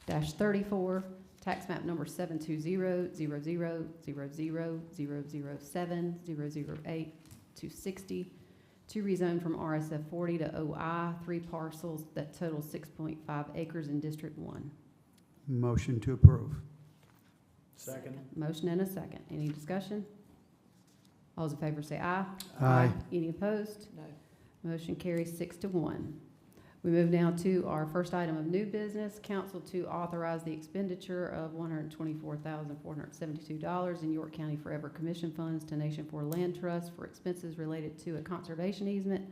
24-34, tax map number 720-00-00-007, 008 260, to rezone from RSF 40 to OI, 3 parcels that total 6.5 acres in District 1. Motion to approve. Second. Motion and a second. Any discussion? All those in favor say aye. Aye. Any opposed? No. Motion carries 6-1. We move now to our first item of new business, council to authorize the expenditure of $124,472 in York County Forever Commission funds to Nation for Land Trust for expenses related to a conservation easement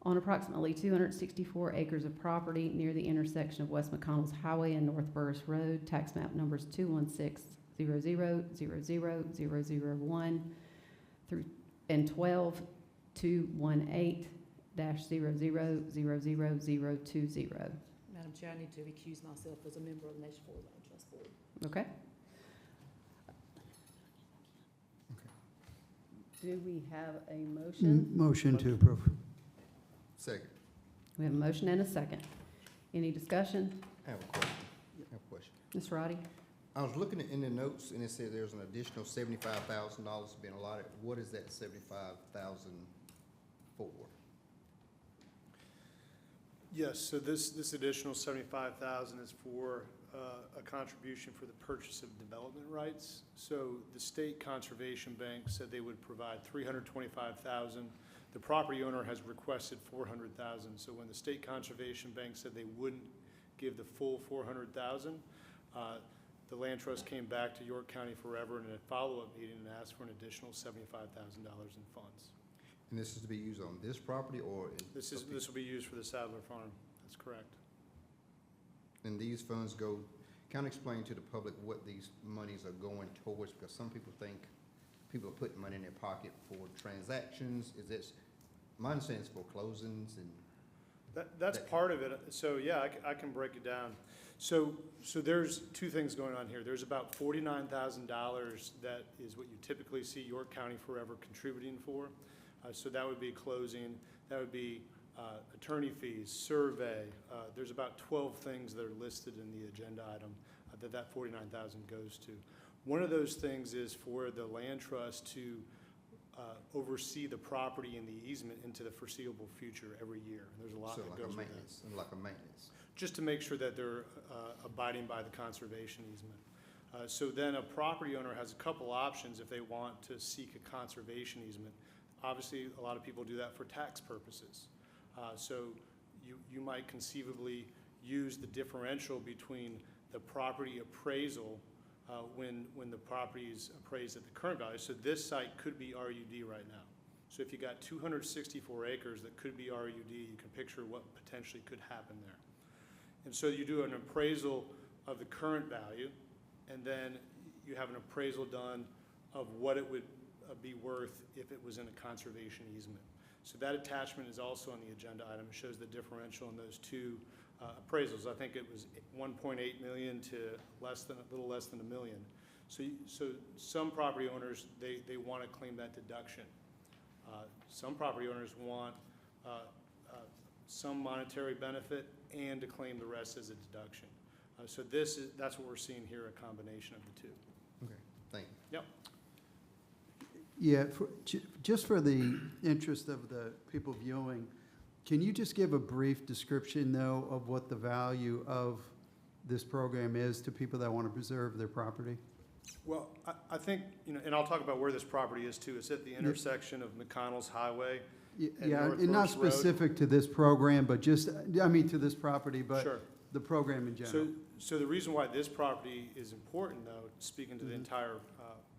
on approximately 264 acres of property near the intersection of West McConnell's Highway and North Burris Road, tax map numbers 216-00-00001 through and 12-218-000020. Madam Chair, I need to recuse myself as a member of the Nation for Land Trust Board. Okay. Do we have a motion? Motion to approve. Second. We have a motion and a second. Any discussion? I have a question. Ms. Roddy? I was looking in the notes and it said there's an additional $75,000 being allotted. What is that $75,000 for? Yes, so this additional $75,000 is for a contribution for the purchase of development rights. So the State Conservation Bank said they would provide $325,000. The property owner has requested $400,000. So when the State Conservation Bank said they wouldn't give the full $400,000, the Land Trust came back to York County Forever in a follow-up meeting and asked for an additional $75,000 in funds. And this is to be used on this property or? This will be used for the Sadler Farm. That's correct. And these funds go, kind of explain to the public what these monies are going towards, because some people think people are putting money in their pocket for transactions. Is this, my understanding is for closings and? That's part of it. So yeah, I can break it down. So there's two things going on here. There's about $49,000 that is what you typically see York County Forever contributing for. So that would be closing, that would be attorney fees, survey. There's about 12 things that are listed in the agenda item that $49,000 goes to. One of those things is for the land trust to oversee the property and the easement into the foreseeable future every year. There's a lot So that like goes a with maintenance, and like a maintenance. just to make sure that they're abiding by the conservation easement. So then a property owner has a couple options if they want to seek a conservation easement. Obviously, a lot of people do that for tax purposes. So you might conceivably use the differential between the property appraisal when the property is appraised at the current value. So this site could be RUD right now. So if you got 264 acres that could be RUD, you can picture what potentially could happen there. And so you do an appraisal of the current value, and then you have an appraisal done of what it would be worth if it was in a conservation easement. So that attachment is also on the agenda item. It shows the differential in those two appraisals. I think it was 1.8 million to a little less than $1 million. So some property owners, they want to claim that deduction. Some property owners want some monetary benefit and to claim the rest as a deduction. So that's what we're seeing here, a combination of the two. Okay, thank you. Yep. Yeah, just for the interest of the people viewing, can you just give a brief description, though, of what the value of this program is to people that want to preserve their property? Well, I think, and I'll talk about where this property is too. It's at the intersection of McConnell's Highway and Yeah, North and not Burris Road. specific to this program, but just, to this property, but Sure. the program in general. So the reason why this property is important, though, speaking to the entire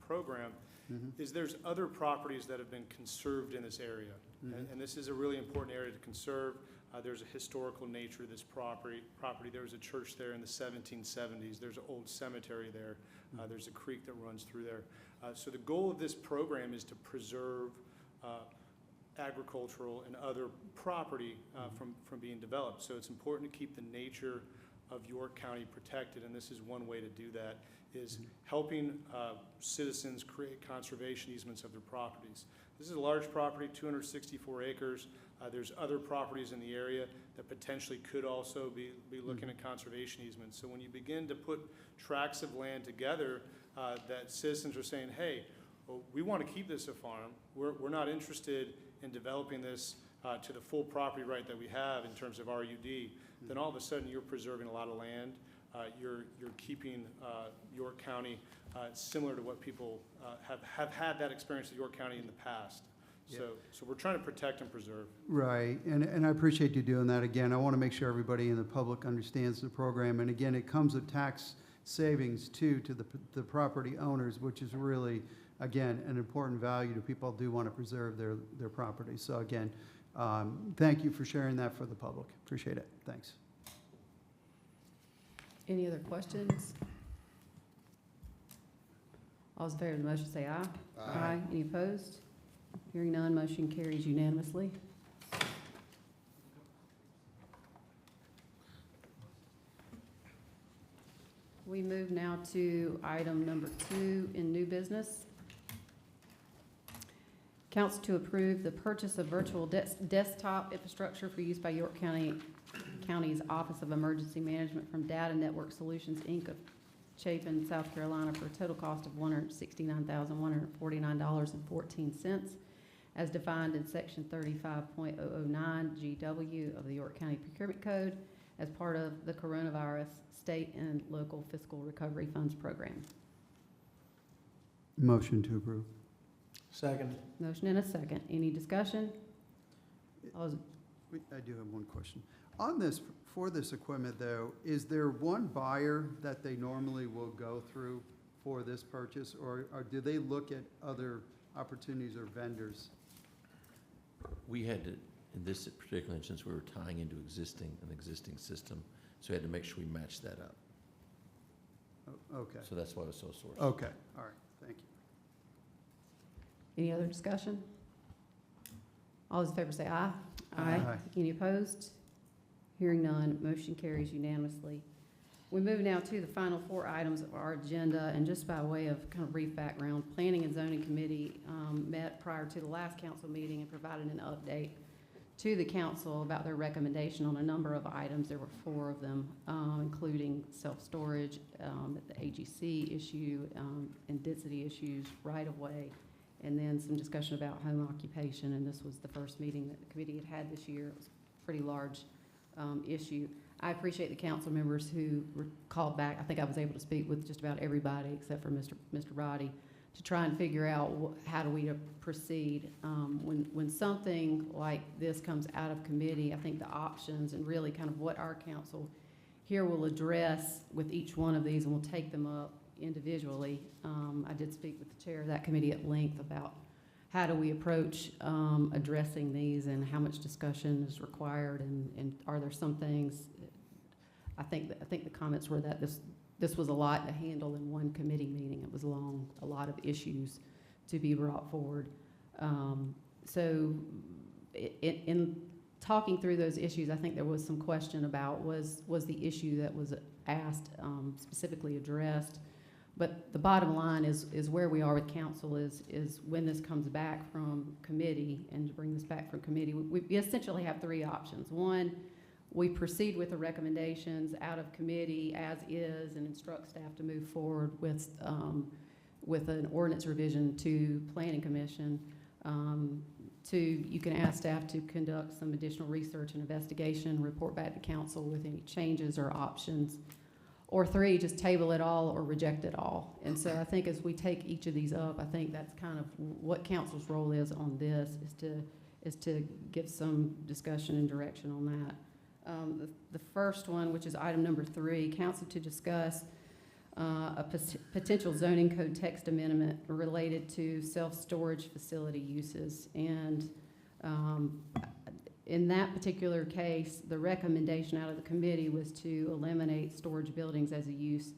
program, is there's other properties that have been conserved in this area. And this is a really important area to conserve. There's a historical nature to this property. There was a church there in the 1770s. There's an old cemetery there. There's a creek that runs through there. So the goal of this program is to preserve agricultural and other property from being developed. So it's important to keep the nature of York County protected, and this is one way to do that, is helping citizens create conservation easements of their properties. This is a large property, 264 acres. There's other properties in the area that potentially could also be looking at conservation easements. So when you begin to put tracts of land together that citizens are saying, hey, well, we want to keep this a farm. We're not interested in developing this to the full property right that we have in terms of RUD, then all of a sudden you're preserving a lot of land. You're keeping York County similar to what people have had that experience at York County in the past. So we're trying to protect and preserve. Right, and I appreciate you doing that. Again, I want to make sure everybody in the public understands the program. And again, it comes with tax savings too to the property owners, which is really, again, an important value to people who do want to preserve their property. So again, thank you for sharing that for the public. Appreciate it. Thanks. Any other questions? All those in favor of the motion say aye. Aye. Any opposed? Hearing none, motion carries unanimously. We move now to item number 2 in new business. Council to approve the purchase of virtual desktop infrastructure for use by York County's Office of Emergency Management from Data Network Solutions, Inc. of Chapin, South Carolina, for a total cost of $169,149.14, as defined in Section 35.009 GW of the York County Procurement Code, as part of the Coronavirus State and Local Fiscal Recovery Funds Program. Motion to approve. Second. Motion and a second. Any discussion? All those- I do have one question. On this, for this equipment though, is there one buyer that they normally will go through for this purchase, or do they look at other opportunities or vendors? We had to, in this particular instance, we were tying into an existing system, so we had to make sure we matched that up. Okay, So that's why it was sole source. okay, all right, thank you. Any other discussion? All those in favor say aye. Aye. Any opposed? Hearing none, motion carries unanimously. We move now to the final 4 items of our agenda, and just by way of kind of brief background, Planning and Zoning Committee met prior to the last council meeting and provided an update to the council about their recommendation on a number of items. There were 4 of them, including self-storage, the AGC issue, and density issues, right-of-way, and then some discussion about home occupation, and this was the first meeting that the committee had this year. It was a pretty large issue. I appreciate the council members who were called back. I think I was able to speak with just about everybody except for Mr. Roddy to try and figure out how do we proceed. When something like this comes out of committee, I think the options and really kind of what our council here will address with each one of these, and we'll take them up individually. I did speak with the chair of that committee at length about how do we approach addressing these and how much discussion is required, and are there some things, I think the comments were that this was a lot to handle in one committee meeting. It was long, a lot of issues to be brought forward. So in talking through those issues, I think there was some question about was the issue that was asked specifically addressed. But the bottom line is where we are with council is when this comes back from committee, and to bring this back from committee, we essentially have 3 options. One, we proceed with the recommendations out of committee as is and instruct staff to move forward with an ordinance revision to Planning Commission. 2, you can ask staff to conduct some additional research and investigation, report back to council with any changes or options. Or 3, just table it all or reject it all. And so I think as we take each of these up, I think that's kind of what council's role is on this, is to give some discussion and direction on that. The first one, which is item number 3, council to discuss a potential zoning code text amendment related to self-storage facility uses. And in that particular case, the recommendation out of the committee was to eliminate storage buildings as a use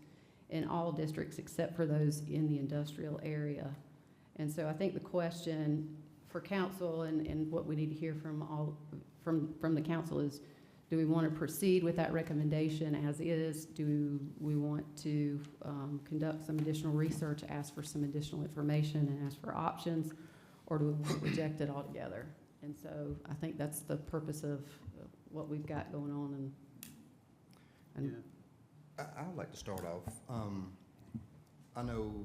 in all districts except for those in the industrial area. And so I think the question for council and what we need to hear from the council is, do we want to proceed with that recommendation as is? Do we want to conduct some additional research, ask for some additional information, and ask for options? Or do we want to reject it altogether? And so I think that's the purpose of what we've got going on. And I would like to start off. I know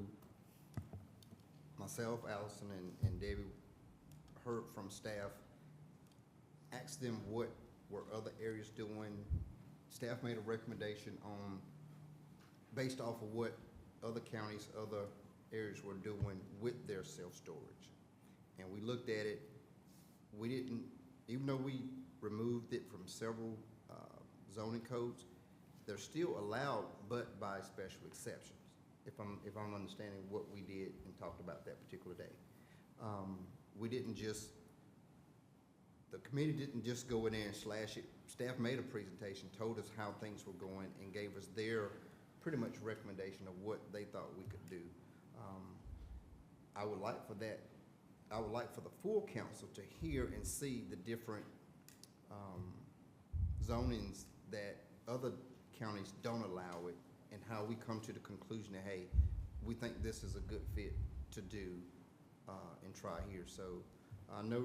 myself, Allison, and Debbie heard from staff, asked them what were other areas doing. Staff made a recommendation on, based off of what other counties, other areas were doing with their self-storage. And we looked at it, we didn't, even though we removed it from several zoning codes, they're still allowed, but by special exceptions, if I'm understanding what we did and talked about that particular day. We didn't just, the committee didn't just go in there and slash it. Staff made a presentation, told us how things were going, and gave us their pretty much recommendation of what they thought we could do. I would like for that, I would like for the full council to hear and see the different zonings that other counties don't allow it, and how we come to the conclusion that, hey, we think this is a good fit to do and try here. So I know,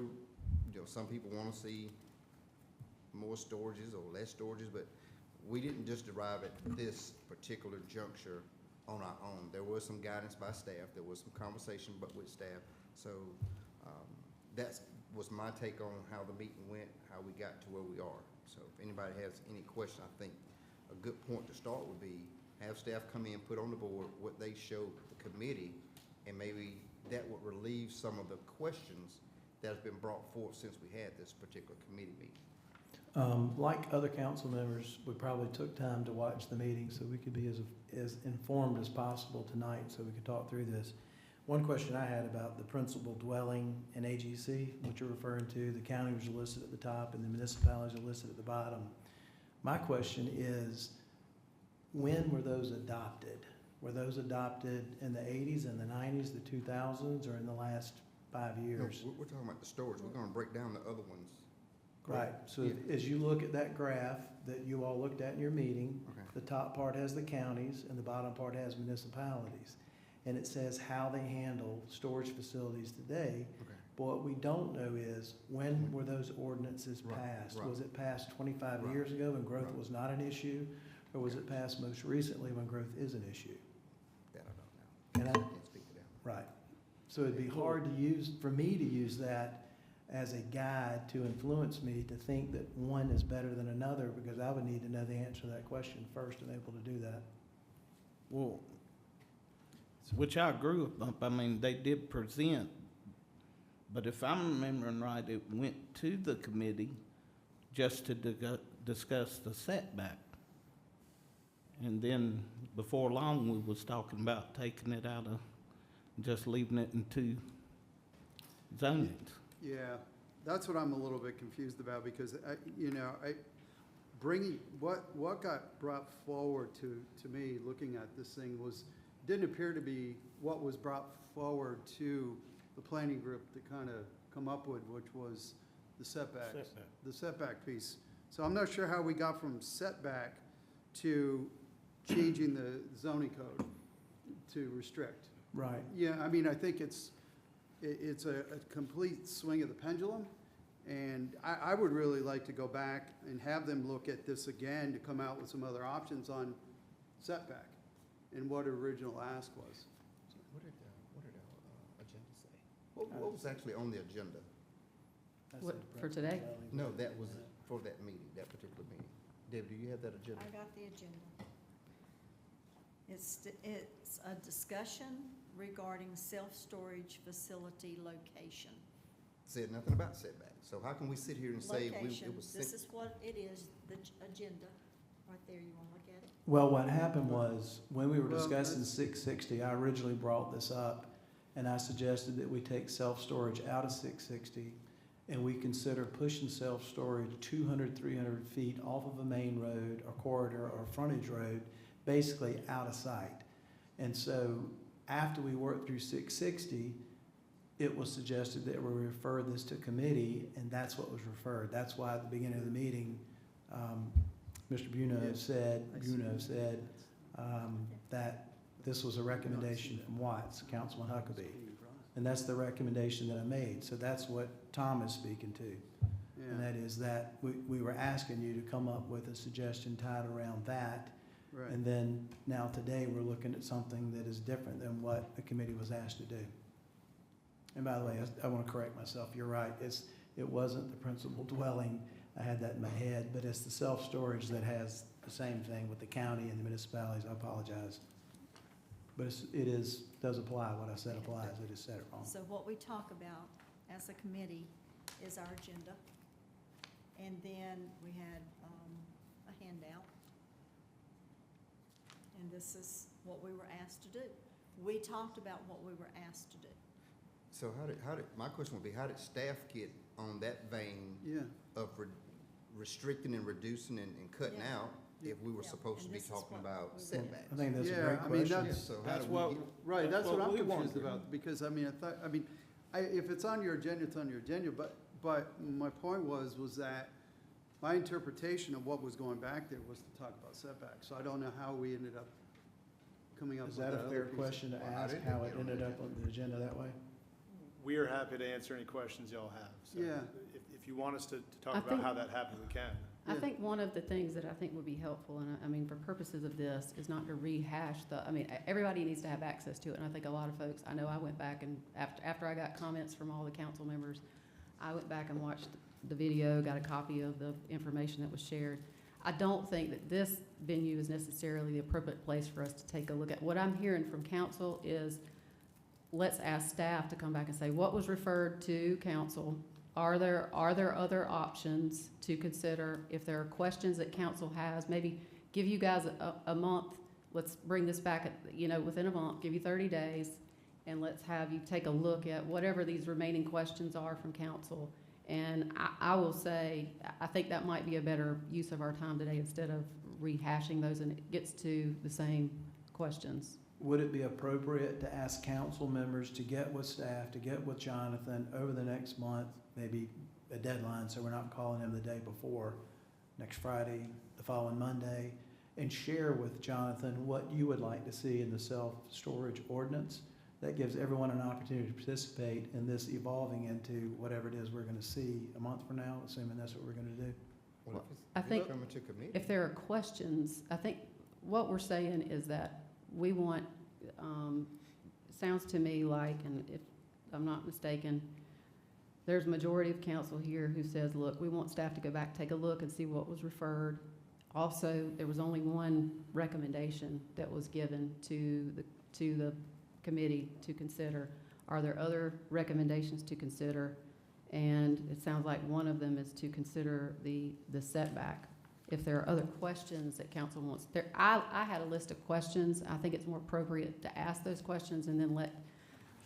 some people want to see more storages or less storages, but we didn't just arrive at this particular juncture on our own. There was some guidance by staff. There was some conversation but with staff. So that was my take on how the meeting went, how we got to where we are. So if anybody has any question, I think a good point to start would be have staff come in, put on the board what they showed the committee, and maybe that would relieve some of the questions that have been brought forth since we had this particular committee meeting. Like other council members, we probably took time to watch the meeting so we could be as informed as possible tonight so we could talk through this. One question I had about the principal dwelling in AGC, which you're referring to, the counties are listed at the top and the municipalities are listed at the bottom. My question is, when were those adopted? Were those adopted in the 80s and the 90s, the 2000s, or in the last 5 years? No, we're talking about the storage. We're going to break down the other ones. Right, so Yeah. as you look at that graph that you all looked at in your meeting, Okay. the top part has the counties and the bottom part has municipalities. And it says how they handle storage facilities today. Okay. But what we don't know is, when were those ordinances Right, passed? right. Was it passed 25 Right, years ago when growth right. was not an issue? Or was it passed most recently when growth is an issue? That I don't know. And I, Can't speak to that. right. So it'd be hard to use, for me to use that as a guide to influence me to think that one is better than another, because I would need to know the answer to that question first and able to do that. Well, which I agree with, Bump. I mean, they did present, but if I'm remembering right, it went to the committee just to discuss the setback. And then before long, we was talking about taking it out of, just leaving it in two zonings. Yeah, that's what I'm a little bit confused about, because, bringing, what got brought forward to me, looking at this thing, didn't appear to be what was brought forward to the planning group to kind of come up with, which was the setbacks. Setback. The setback piece. So I'm not sure how we got from setback to changing the zoning code to restrict. Right. Yeah, I mean, I think it's a complete swing of the pendulum, and I would really like to go back and have them look at this again to come out with some other options on setback and what original ask was. What did our agenda say? What was actually on the agenda? What, for today? No, that was for that meeting, that particular meeting. Deb, do you have that agenda? I got the agenda. It's a discussion regarding self-storage facility location. Said nothing about setbacks. So how can we sit here and say Location, it was? this is what it is, the agenda, right there, you wanna look at it? Well, what happened was, when we were Well, discussing that's- 660, I originally brought this up, and I suggested that we take self-storage out of 660, and we consider pushing self-storage 200, 300 feet off of a main road or corridor or frontage road, basically out of sight. And so, after we worked through 660, it was suggested that we refer this to committee, and that's what was referred. That's why at the beginning of the meeting, Mr. Buno said that this was a recommendation from Watts, Councilman Huckabee. And that's the recommendation that I made. So that's what Tom is speaking to. And Yeah, that is that we were asking you to come up with a suggestion tied around that. right. And then now today, we're looking at something that is different than what the committee was asked to do. And by the way, I want to correct myself, you're right, it wasn't the principal dwelling, I had that in my head, but it's the self-storage that has the same thing with the county and the municipalities, I apologize. But does apply, what I said applies, I just said it wrong. So what we talk about as a committee is our agenda. And then we had a handout. And this is what we were asked to do. We talked about what we were asked to do. So my question would be, how did staff get on that vein Yeah. of restricting and reducing and cutting Yeah. out if we were Yeah. supposed to And be this is talking what about we were- setbacks? I think that's a Yeah, great I mean, question. that's, So how That's do we what, get? right, that's what I'm we confused wanted. about, because, I mean, if it's on your agenda, it's on your agenda, but my point was that my interpretation of what was going back there was to talk about setbacks, so I don't know how we ended up coming up Is with that that a other fair piece. question to Well, I ask, didn't how get it on the ended up on the agenda that way? We are happy to answer any questions y'all have. So Yeah. If you want us to talk I about think- how that happened, we can. I Yeah. think one of the things that I think would be helpful, and I mean, for purposes of this, is not to rehash I mean, everybody needs to have access to it, and I think a lot of folks, I know I went back and after I got comments from all the council members, I went back and watched the video, got a copy of the information that was shared. I don't think that this venue is necessarily the appropriate place for us to take a look at. What I'm hearing from council is, let's ask staff to come back and say, what was referred to council? Are there other options to consider? If there are questions that council has, maybe give you guys a month. Let's bring this back, within a month, give you 30 days, and let's have you take a look at whatever these remaining questions are from council. And I will say, I think that might be a better use of our time today instead of rehashing those, and it gets to the same questions. Would it be appropriate to ask council members to get with staff, to get with Jonathan over the next month, maybe a deadline, so we're not calling him the day before, next Friday, the following Monday, and share with Jonathan what you would like to see in the self-storage ordinance? That gives everyone an opportunity to participate in this evolving into whatever it is we're gonna see a month from now, assuming that's what we're gonna do. Well, I if it's think coming to committee. if there are questions, I think what we're saying is that we want, sounds to me like, and if I'm not mistaken, there's a majority of council here who says, look, we want staff to go back, take a look and see what was referred. Also, there was only one recommendation that was given to the committee to consider. Are there other recommendations to consider? And it sounds like one of them is to consider the setback. If there are other questions that council wants, I had a list of questions. I think it's more appropriate to ask those questions and then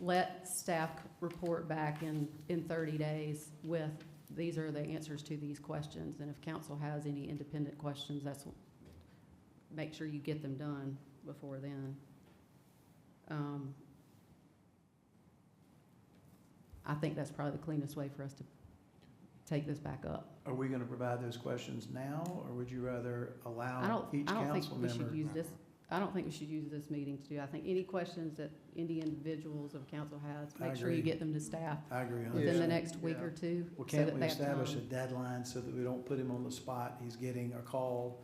let staff report back in 30 days with, these are the answers to these questions. And if council has any independent questions, make sure you get them done before then. I think that's probably the cleanest way for us to take this back up. Are we gonna provide those questions now, or would you rather I allow don't each think council we should member? use this, I don't think we should use this meeting to do. I think any questions that any individuals of council has, I make sure you agree. get them to staff I agree on within the that. next week Yeah. or two. Well, so can't that we they have establish a time. deadline so that we don't put him on the spot? He's getting a call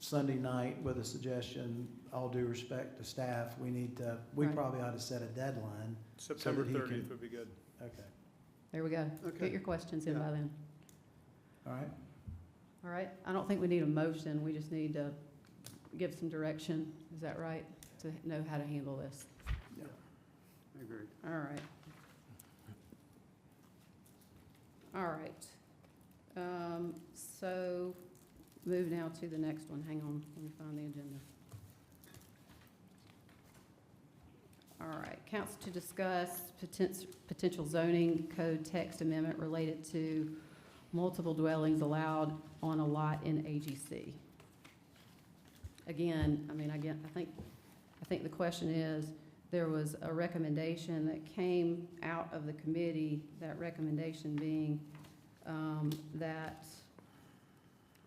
Sunday night with a suggestion. All due respect to staff, we Right. probably ought to set a deadline. September that he can- 30th would be good. Okay, There we go. Okay. Get your questions in Yeah. by then. all right. All right, I don't think we need a motion, we just need to give some direction, is that right? To know how to handle this. I agree. All right. All right. So move now to the next one. Hang on, let me find the agenda. All right, council to discuss potential zoning code text amendment related to multiple dwellings allowed on a lot in AGC. Again, I think the question is, there was a recommendation that came out of the committee, that recommendation being that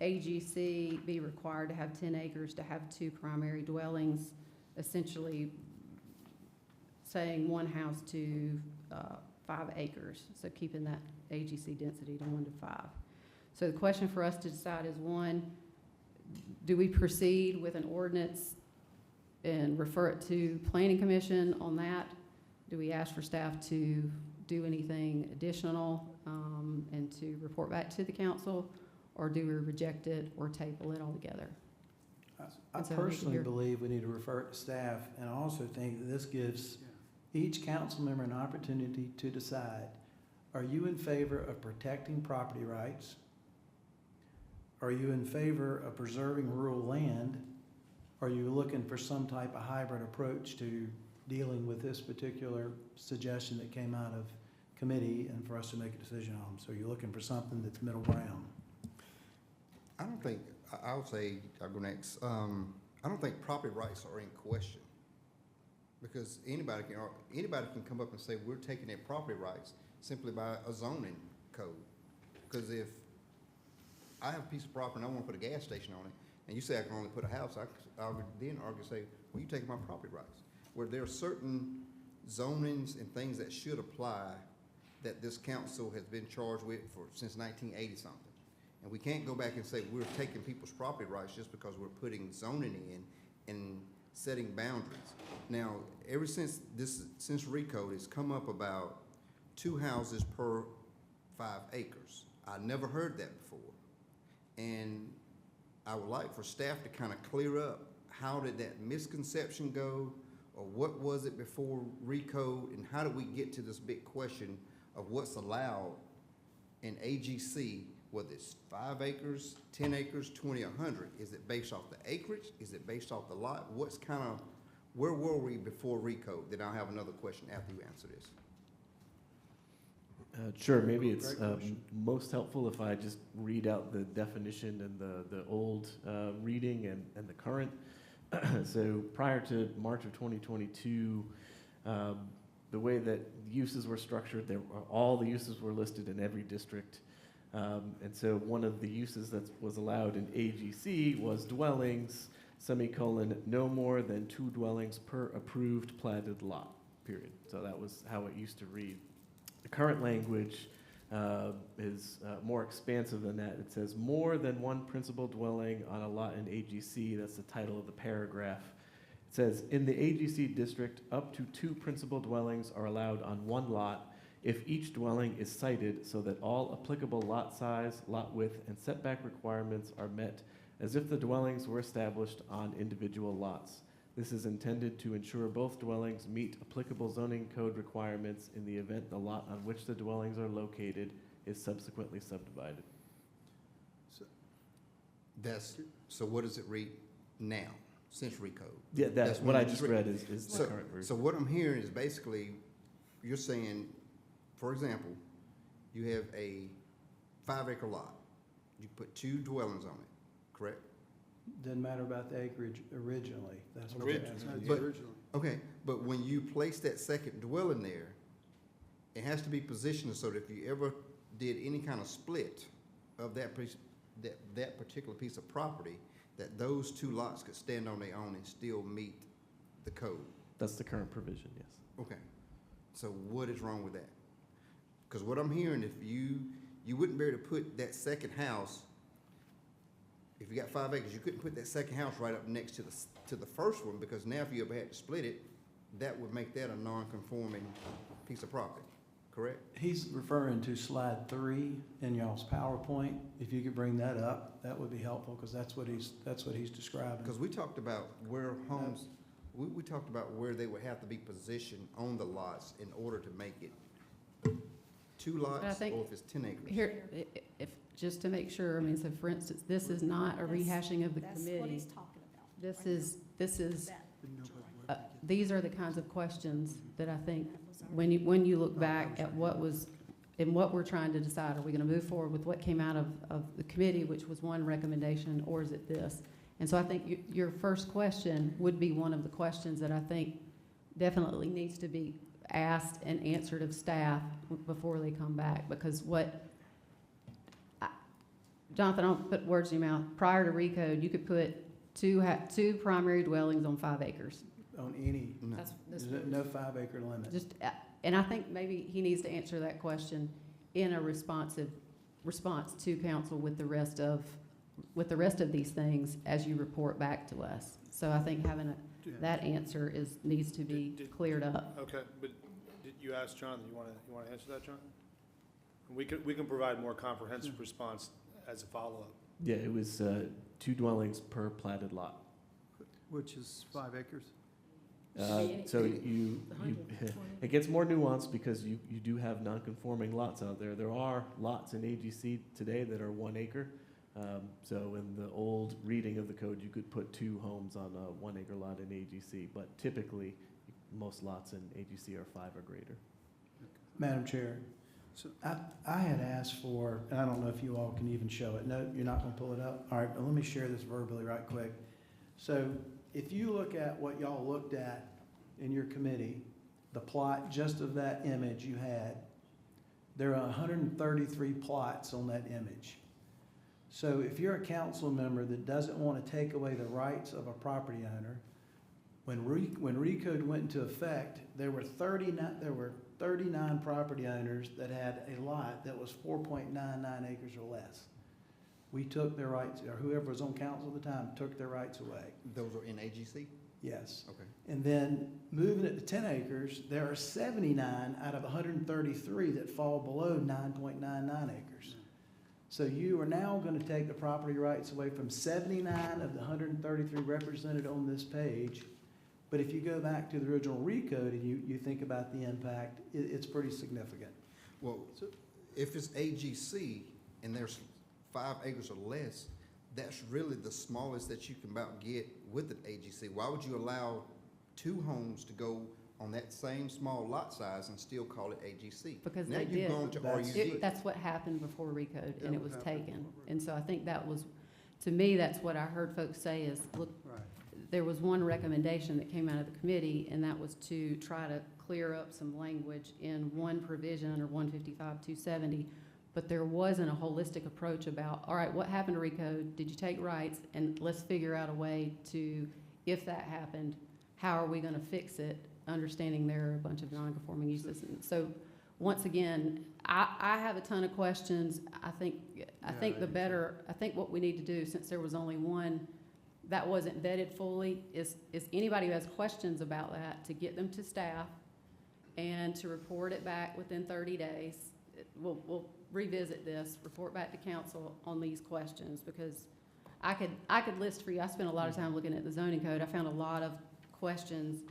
AGC be required to have 10 acres to have 2 primary dwellings, essentially saying one house to 5 acres, so keeping that AGC density to 1 to 5. So the question for us to decide is, one, do we proceed with an ordinance and refer it to planning commission on that? Do we ask for staff to do anything additional, and to report back to the council? Or do we reject it or table it altogether? I And so I need to personally hear- believe we need to refer it to staff, and I also think that this gives each council member an opportunity to decide, are you in favor of protecting property rights? Are you in favor of preserving rural land? Are you looking for some type of hybrid approach to dealing with this particular suggestion that came out of committee and for us to make a decision on? So you're looking for something that's middle ground? I don't think, I'll say, I'll go next. I don't think property rights are in question. Because anybody can come up and say, we're taking their property rights simply by a zoning code. Because if I have a piece of property and I want to put a gas station on it, and you say I can only put a house, I would then argue, say, well, you're taking my property rights. Where there are certain zonings and things that should apply that this council has been charged with since 1980 something. And we can't go back and say we're taking people's property rights just because we're putting zoning in and setting boundaries. Now, ever since RECODE, it's come up about 2 houses per 5 acres. I never heard that before. And I would like for staff to kind of clear up, how did that misconception go? Or what was it before RECODE? And how did we get to this big question of what's allowed in AGC, whether it's 5 acres, 10 acres, 20, 100? Is it based off the acreage? Is it based off the lot? Where were we before RECODE? Then I'll have another question after you answer this. Sure, maybe it's Great question. most helpful if I just read out the definition and the old reading and the current. So prior to March of 2022, the way that uses were structured, all the uses were listed in every district. And so one of the uses that was allowed in AGC was dwellings, semicolon, no more than 2 dwellings per approved platted lot, period. So that was how it used to read. The current language is more expansive than that. It says more than 1 principal dwelling on a lot in AGC. That's the title of the paragraph. It says, in the AGC district, up to 2 principal dwellings are allowed on 1 lot if each dwelling is sited so that all applicable lot size, lot width, and setback requirements are met as if the dwellings were established on individual lots. This is intended to ensure both dwellings meet applicable zoning code requirements in the event the lot on which the dwellings are located is subsequently subdivided. So what does it read now, since RECODE? Yeah, that's what I just read is the So, current version. so what I'm hearing is basically, you're saying, for example, you have a 5-acre lot. You put 2 dwellings on it, correct? Didn't matter about the acreage originally. That's what Okay. the answer is. But- Okay, but when you place that second dwelling there, it has to be positioned so that if you ever did any kind of split of that piece, that particular piece of property, that those 2 lots could stand on their own and still meet the code. That's the current provision, yes. Okay, so what is wrong with that? Because what I'm hearing, if you wouldn't be able to put that second house, if you got 5 acres, you couldn't put that second house right up next to the first one, because now if you ever had to split it, that would make that a non-conforming piece of property, correct? He's referring to slide 3 in y'all's PowerPoint. If you could bring that up, that would be helpful, because that's what he's describing. Because we talked about where homes, we talked about where they would have to be positioned on the lots in order to make it 2 lots, or think if it's 10 acres. Here, if, just to make sure, I mean, so for instance, this is not a rehashing of the That's what committee. he's talking about. This right is, there. That. these are the kinds of questions that I think, when you look back at what was, and what we're trying to decide, are we gonna move forward with what came out of the committee, which was one recommendation, or is it this? And so I think your first question would be one of the questions that I think definitely needs to be asked and answered of staff before they come back, because Jonathan, I don't put words in your mouth. Prior to RECODE, you could put 2 primary dwellings on 5 acres. On any, That's there's no 5-acre limit. Just, and I think maybe he needs to answer that question in a response to council with the rest of these things as you report back to us. So I think having that answer needs to be cleared up. Okay, but you asked Jonathan, you want to answer that, Jonathan? We can provide more comprehensive response as a follow-up. Yeah, it was 2 dwellings per platted lot. Which is 5 acres. So it gets more nuanced because you do have non-conforming lots out there. There are lots in AGC today that are 1 acre. So in the old reading of the code, you could put 2 homes on a 1 acre lot in AGC, but typically, most lots in AGC are 5 or greater. Madam Chair, So- I had asked for, and I don't know if you all can even show it. No, you're not gonna pull it up? All right, but let me share this verbally right quick. So if you look at what y'all looked at in your committee, the plot just of that image you had, there are 133 plots on that image. So if you're a council member that doesn't want to take away the rights of a property owner, when RECODE went into effect, there were 39 property owners that had a lot that was 4.99 acres or less. We took their rights, or whoever was on council at the time took their rights away. Those are in AGC? Yes. Okay. And then moving it to 10 acres, there are 79 out of 133 that fall below 9.99 acres. So you are now going to take the property rights away from 79 of the 133 represented on this page. But if you go back to the original RECODE and you think about the impact, it's pretty significant. Well, if it's AGC and there's 5 acres or less, that's really the smallest that you can about get with an AGC. Why would you allow 2 homes to go on that same small lot size and still call it AGC? Because now they you've did. gone to RUD. That's what happened before RECODE, and it was That happened taken. before. And so I think that was, to me, that's what I heard folks say is, look, Right. there was one recommendation that came out of the committee, and that was to try to clear up some language in one provision under 155-270. But there wasn't a holistic approach about, all right, what happened to RECODE? Did you take rights? And let's figure out a way to, if that happened, how are we gonna fix it? Understanding there are a bunch of non-conforming uses. And so, once again, I have a ton of questions. I think what we need to do, since there was only one that wasn't vetted fully, is anybody who has questions about that, to get them to staff and to report it back within 30 days. We'll revisit this, report back to council on these questions, because I could list for you, I spent a lot of time looking at the zoning code. I found a lot of questions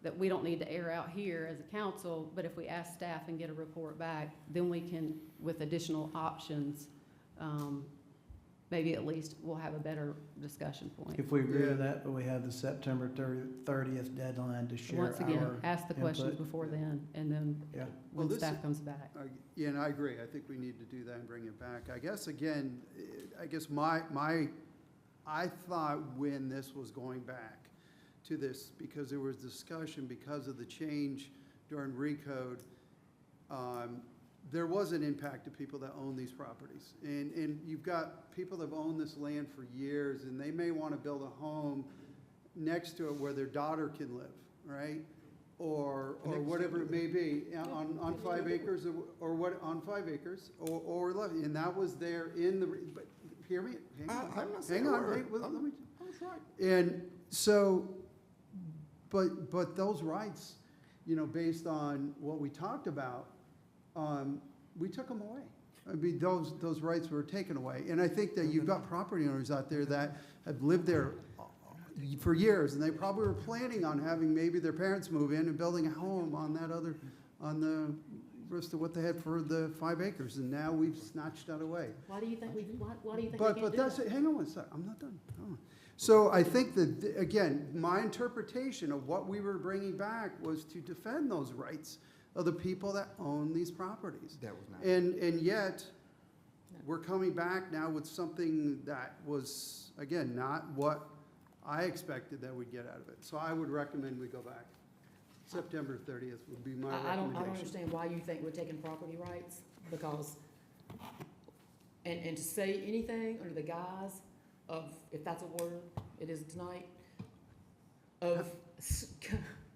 that we don't need to air out here as a council, but if we ask staff and get a report back, then we can, with additional options, maybe at least we'll have a better discussion point. If we agree with that, but we have the September 30th deadline to share our Once again, ask the questions input. before then, and then Yeah. when Well, staff comes back. Yeah, and I agree. I think we need to do that and bring it back. I guess, again, I thought when this was going back to this, because there was discussion because of the change during RECODE, there was an impact to people that own these properties. And you've got people that have owned this land for years, and they may want to build a home next to it where their daughter can live, right? Or whatever it may be, on 5 acres, or what, on 5 acres, or 11, and that was there in the, but, hear me, I'm not saying a word. let me. That's right. And so, but those rights, based on what we talked about, we took them away. I mean, those rights were taken away. And I think that you've got property owners out there that have lived there for years, and they probably were planning on having maybe their parents move in and building a home on the rest of what they had for the 5 acres, and now we've snatched that away. Why do you think we can't do But that's, that? hang on one sec, I'm not done. Hold on. So I think that, again, my interpretation of what we were bringing back was to defend those rights of the people that own these properties. That was not. And yet, we're coming back now with something that was, again, not what I expected that we'd get out of it. So I would recommend we go back. September 30th would be my I don't recommendation. understand why you think we're taking property rights, because, and to say anything under the guise of, if that's a word, it is tonight, of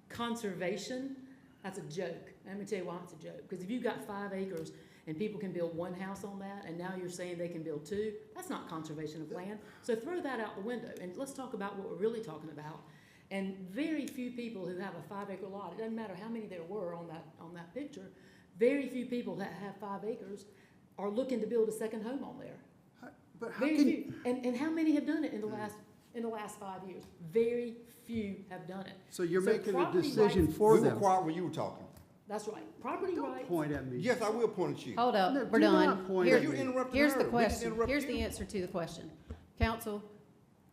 conservation, that's a joke. Let me tell you why it's a joke. Because if you've got 5 acres and people can build 1 house on that, and now you're saying they can build 2, that's not conservation of land. So throw that out the window, and let's talk about what we're really talking about. And very few people who have a 5-acre lot, it doesn't matter how many there were on that picture, very few people that have 5 acres are looking to build a second home on there. But how Very can, few. And how many have done it in the last 5 years? Very few have done it. so you're making a property decision rights- for We were them? quiet when you were talking. That's right. Property Don't rights. point at me. Yes, I will point at you. Hold No, up, we're do not done. point Here- at You me. interrupted Here's her. the We just question, interrupted here's the you. answer to the question. Council,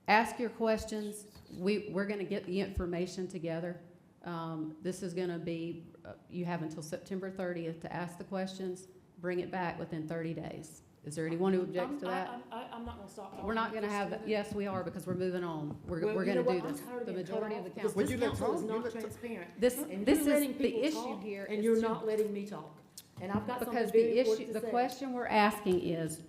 ask your questions, we're gonna get the information together. This is gonna be, you have until September 30th to ask the questions, bring it back within 30 days. Is there anyone who objects to that? I'm not gonna stop talking. We're not gonna Just have, a minute. yes, we are, because we're moving on. Well, We're you gonna know do what? I'm this. tired of The being cut majority of off the because council. Would you this let council Tom- is you not let Tom- transparent. This And is, you're letting the people issue talk, here and is you're to- not letting me talk. And I've got something Because very the important issue, to the say. question we're asking is,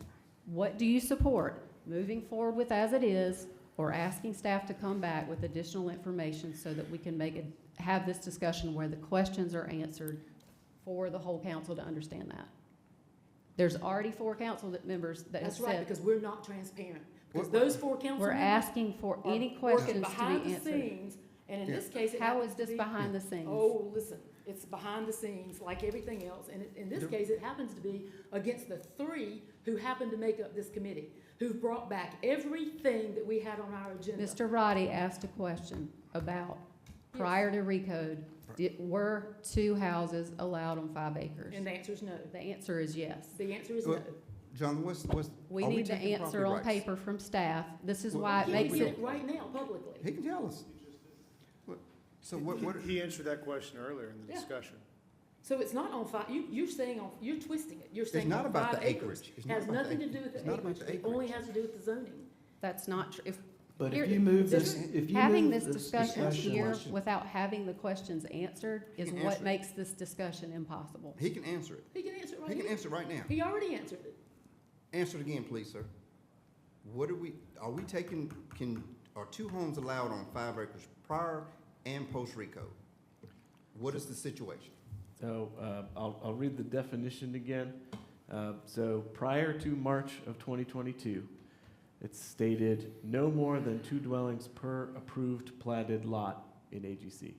what do you support? Moving forward with as it is, or asking staff to come back with additional information so that we can have this discussion where the questions are answered for the whole council to understand that? There's already 4 council members that have That's right, said, because we're not transparent. Because What- those 4 council we're members asking for are any working questions to behind be the answered. scenes, and in Yeah. this case, it How happens is to this be. behind the scenes? Oh, listen, it's behind the scenes like everything else, and in this case, it happens to be against the 3 who happen to make up this committee, who've brought back everything that we had on our agenda. Mr. Roddy asked a question about, prior to recode, were 2 houses allowed on 5 acres? And the answer is no. The answer is yes. The answer is Well, no. John, We are need the taking answer property on rights? paper from staff. This is Well, why it He makes can get it, it right now publicly. He can tell us. So what, He answered that question earlier in the Yeah. discussion. So it's not on 5, you're saying you're twisting it. You're It's saying not on about 5 the acres. acreage. It's not Has about the nothing to acreage. do with It's the not about acreage. the It only acreage. has to do with the zoning. that's not true. If But Here- if you move this, this- if you having move this discussion here question. without having the questions answered He is can what answer it. makes this discussion impossible. He can answer it. He can answer it right He can here. answer it right now. He already answered it. Answer it again, please, sir. What are we taking, are 2 homes allowed on 5 acres prior and post recode? What is the situation? So I'll read the definition again. So prior to March of 2022, it's stated no more than 2 dwellings per approved platted lot in AGC.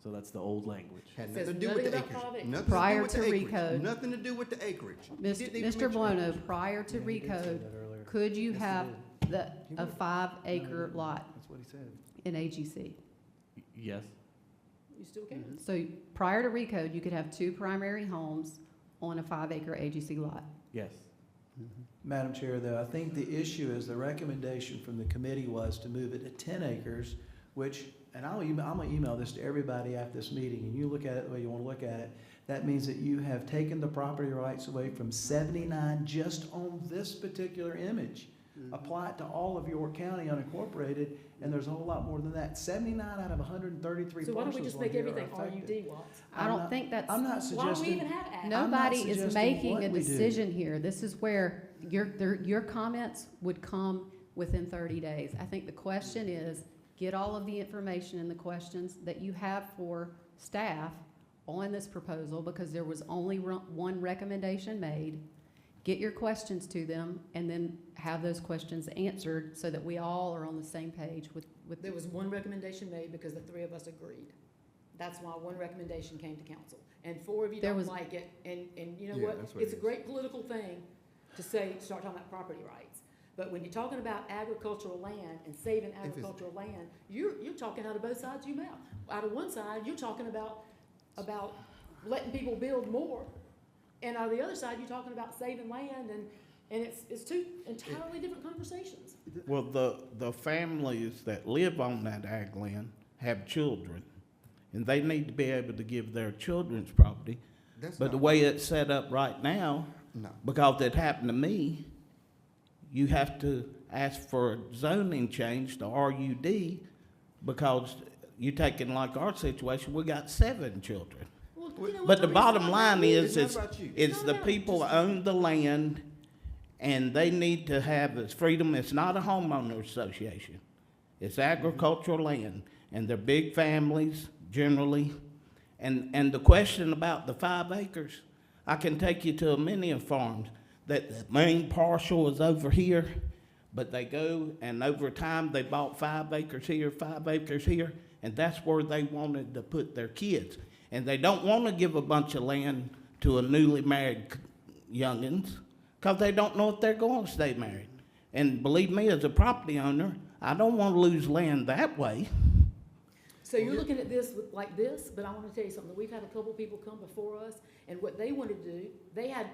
So that's the old language. Had Says nothing to do with nothing the about acreage. 5 acres. Nothing Prior do with the to acreage. recode. Nothing to do with the acreage. He didn't even Mr. mention Buono, acreage. prior to Yeah, he did say recode, that earlier. could you Yes, he have did. a 5-acre lot That's what he said. in AGC? Yes. You still can. So prior to recode, you could have 2 primary homes on a 5-acre AGC lot. Yes. Madam Chair, though, I think the issue is the recommendation from the committee was to move it to 10 acres, which, and I'm gonna email this to everybody after this meeting, and you look at it the way you wanna look at it. That means that you have taken the property rights away from 79 just on this particular image. Apply it to all of York County unincorporated, and there's a whole lot more than that. 79 out of 133 So why don't we parcels just on make here are everything affected. RUD, Watts? I I'm don't not- think that's. I'm not Why do we suggesting. even have ag? Nobody is suggesting making what a we do. decision here. This is where your comments would come within 30 days. I think the question is, get all of the information and the questions that you have for staff on this proposal, because there was only one recommendation made. Get your questions to them, and then have those questions answered so that we all are on the same page with. There was one recommendation made because the 3 of us agreed. That's why one recommendation came to council. And 4 of you There don't was- like it, and you know Yeah, what? that's what it It's a is. great political thing to start talking about property rights. But when you're talking about agricultural land and saving agricultural land, you're talking out of both sides of your mouth. Out of one side, you're talking about letting people build more. And on the other side, you're talking about saving land, and it's 2 entirely different conversations. Well, the families that live on that ag land have children, and they need to be able to give their children's property. That's But the not- way it's set up right now, No. because it happened to me, you have to ask for a zoning change to RUD, because you taking like our situation, we got 7 children. Well, you know what, But the Tony, bottom it's not line about you. is, It's not about you. it's not the about people just- own the land, and they need to have this freedom. It's not a homeowner association. It's agricultural land, and they're big families generally. And the question about the 5 acres, I can take you to a many farms, that the main parcel is over here, But they go, and over time, they bought 5 acres here, 5 acres here, and that's where they wanted to put their kids. And they don't want to give a bunch of land to a newly married youngins, because they don't know if they're going to stay married. And believe me, as a property owner, I don't want to lose land that way. So you're looking at this like this, but I want to tell you something. We've had a couple people come before us, and what they wanted to do, they had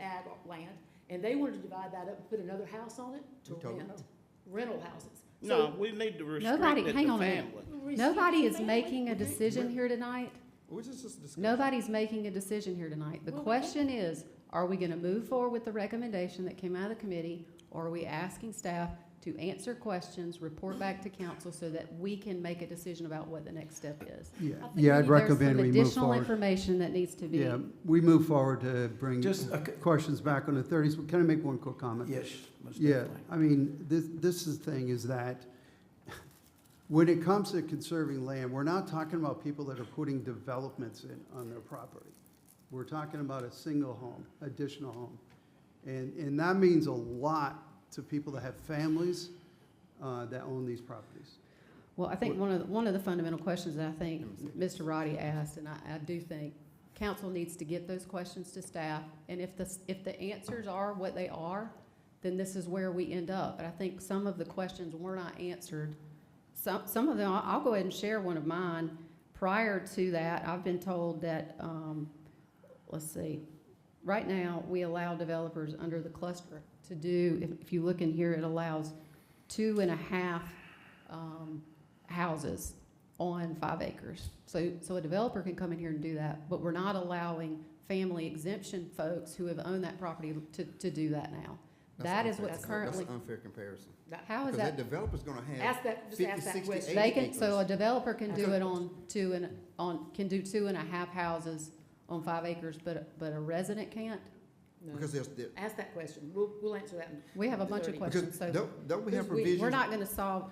ag land, and they wanted to divide that up and put another house on it to rent, rental houses. No, we need to restrict Nobody, it to hang on a family. minute. Nobody is making a decision here tonight. Nobody's making a decision here tonight. The question is, are we gonna move forward with the recommendation that came out of the committee, or are we asking staff to answer questions, report back to council so that we can make a decision about what the next step is? Yeah, I think yeah, I'd recommend we There's move some additional forward. information that needs to be. Yeah, we move forward to bring Just questions back on the 30s. Can I make one quick comment? Yes, most Yeah, definitely. I mean, this is the thing is that when it comes to conserving land, we're not talking about people that are putting developments in on their property. We're talking about a single home, additional home. And that means a lot to people that have families that own these properties. Well, I think one of the fundamental questions that I think Mr. Roddy asked, and I do think council needs to get those questions to staff, and if the answers are what they are, then this is where we end up. But I think some of the questions were not answered. Some of them, I'll go ahead and share one of mine. Prior to that, I've been told that, let's see, right now, we allow developers under the cluster to do, if you look in here, it allows 2.5 houses on 5 acres. So a developer can come in here and do that, but we're not allowing family exemption folks who have owned that property to do that now. That is what's currently. That's an unfair comparison. How is Because that? that developer's gonna have Ask that, just 50, ask that 60, question. 80 They can, acres. so a developer can do Okay. it can do 2.5 houses on 5 acres, but a resident can't? No. Because there's, Ask that question. We'll answer that. We have a bunch of 30. questions, because so don't we have who's we? provisions? we're not gonna solve,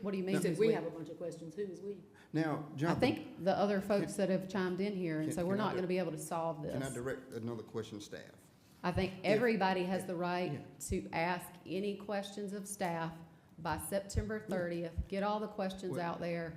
what do you mean? He said who's we have a bunch of questions. Who is we? Now, I Jonathan, think the other folks that have chimed in here, and Can- so we're can I not do- gonna be able to solve can I this. direct another question to staff? I think everybody has the right to ask any questions of staff by September 30th. Get all the questions Well- out there,